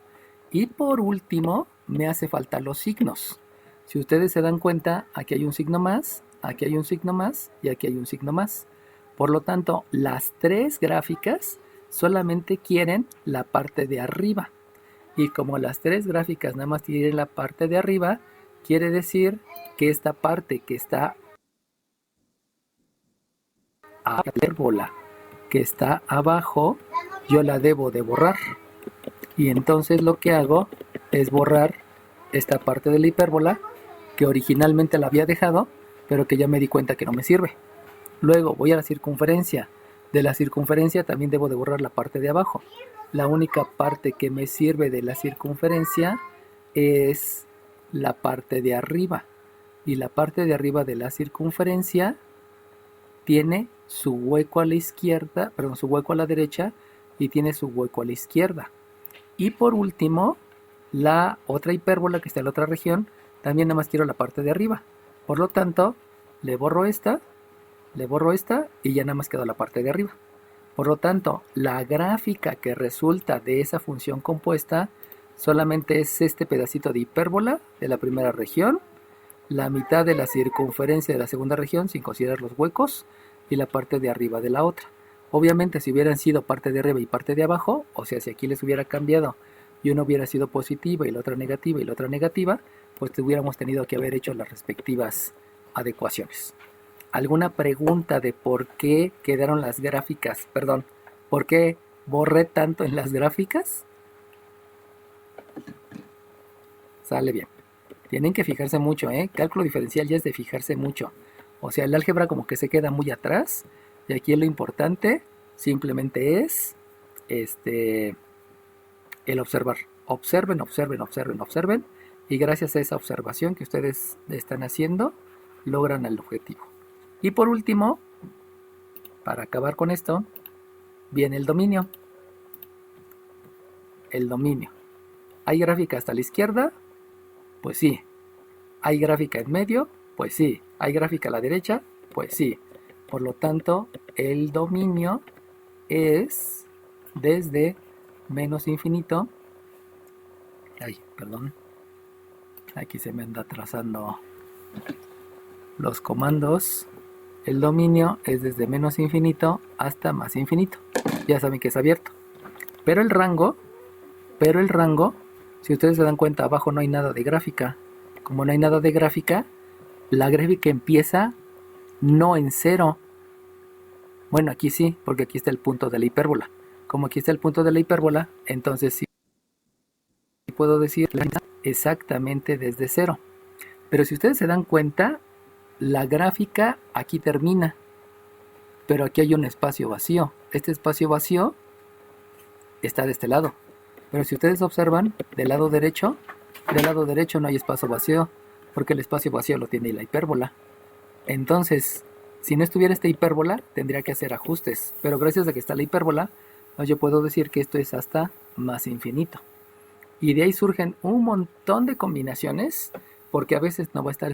Y por último, me hace falta los signos. Si ustedes se dan cuenta, aquí hay un signo más, aquí hay un signo más y aquí hay un signo más. Por lo tanto, las 3 gráficas solamente quieren la parte de arriba. Y como las 3 gráficas nada más tienen la parte de arriba, quiere decir que esta parte que está a la hipérbola, que está abajo, yo la debo de borrar. Y entonces lo que hago es borrar esta parte de la hipérbola, que originalmente la había dejado, pero que ya me di cuenta que no me sirve. Luego voy a la circunferencia. De la circunferencia también debo de borrar la parte de abajo. La única parte que me sirve de la circunferencia es la parte de arriba. Y la parte de arriba de la circunferencia tiene su hueco a la izquierda, perdón, su hueco a la derecha y tiene su hueco a la izquierda. Y por último, la otra hipérbola que está en la otra región, también nada más quiero la parte de arriba. Por lo tanto, le borro esta y ya nada más quedó la parte de arriba. Por lo tanto, la gráfica que resulta de esa función compuesta solamente es este pedacito de hipérbola de la primera región, la mitad de la circunferencia de la segunda región sin considerar los huecos y la parte de arriba de la otra. Obviamente, si hubieran sido parte de arriba y parte de abajo, o sea, si aquí les hubiera cambiado y una hubiera sido positiva y la otra negativa y la otra negativa, pues hubiéramos tenido que haber hecho las respectivas adecuaciones. ¿Alguna pregunta de por qué quedaron las gráficas? Perdón, ¿por qué borré tanto en las gráficas? Sale bien. Tienen que fijarse mucho, ¿eh? Cálculo diferencial ya es de fijarse mucho. O sea, el álgebra como que se queda muy atrás. Y aquí lo importante simplemente es el observar. Observen, observen, observen, observen. Y gracias a esa observación que ustedes están haciendo, logran el objetivo. Y por último, para acabar con esto, viene el dominio. El dominio. ¿Hay gráfica hasta la izquierda? Pues sí. ¿Hay gráfica en medio? Pues sí. ¿Hay gráfica a la derecha? Pues sí. Por lo tanto, el dominio es desde menos infinito. Ay, perdón. Aquí se me anda trazando los comandos. El dominio es desde menos infinito hasta más infinito. Ya saben que es abierto. Pero el rango, si ustedes se dan cuenta, abajo no hay nada de gráfica. Como no hay nada de gráfica, la gráfica empieza no en 0. Bueno, aquí sí, porque aquí está el punto de la hipérbola. Como aquí está el punto de la hipérbola, entonces sí puedo decir exactamente desde 0. Pero si ustedes se dan cuenta, la gráfica aquí termina. Pero aquí hay un espacio vacío. Este espacio vacío está de este lado. Pero si ustedes observan, del lado derecho no hay espacio vacío, porque el espacio vacío lo tiene la hipérbola. Entonces, si no estuviera esta hipérbola, tendría que hacer ajustes. Pero gracias a que está la hipérbola, yo puedo decir que esto es hasta más infinito. Y de ahí surgen un montón de combinaciones, porque a veces no va a estar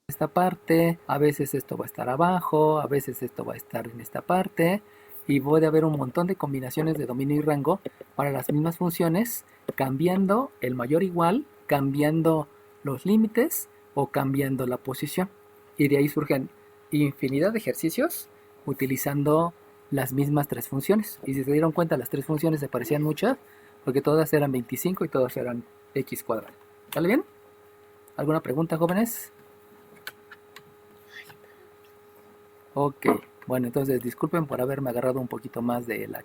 esta parte, a veces esto va a estar abajo, a veces esto va a estar en esta parte, y puede haber un montón de combinaciones de dominio y rango para las mismas funciones, cambiando el mayor igual, cambiando los límites o cambiando la posición. Y de ahí surgen infinidad de ejercicios utilizando las mismas tres funciones. Y si se dieron cuenta, las tres funciones se parecían mucho, porque todas eran 25 y todas eran x cuadrado. ¿Sale bien? ¿Alguna pregunta, jóvenes? Ok, bueno, entonces disculpen por haberme agarrado un poquito más de la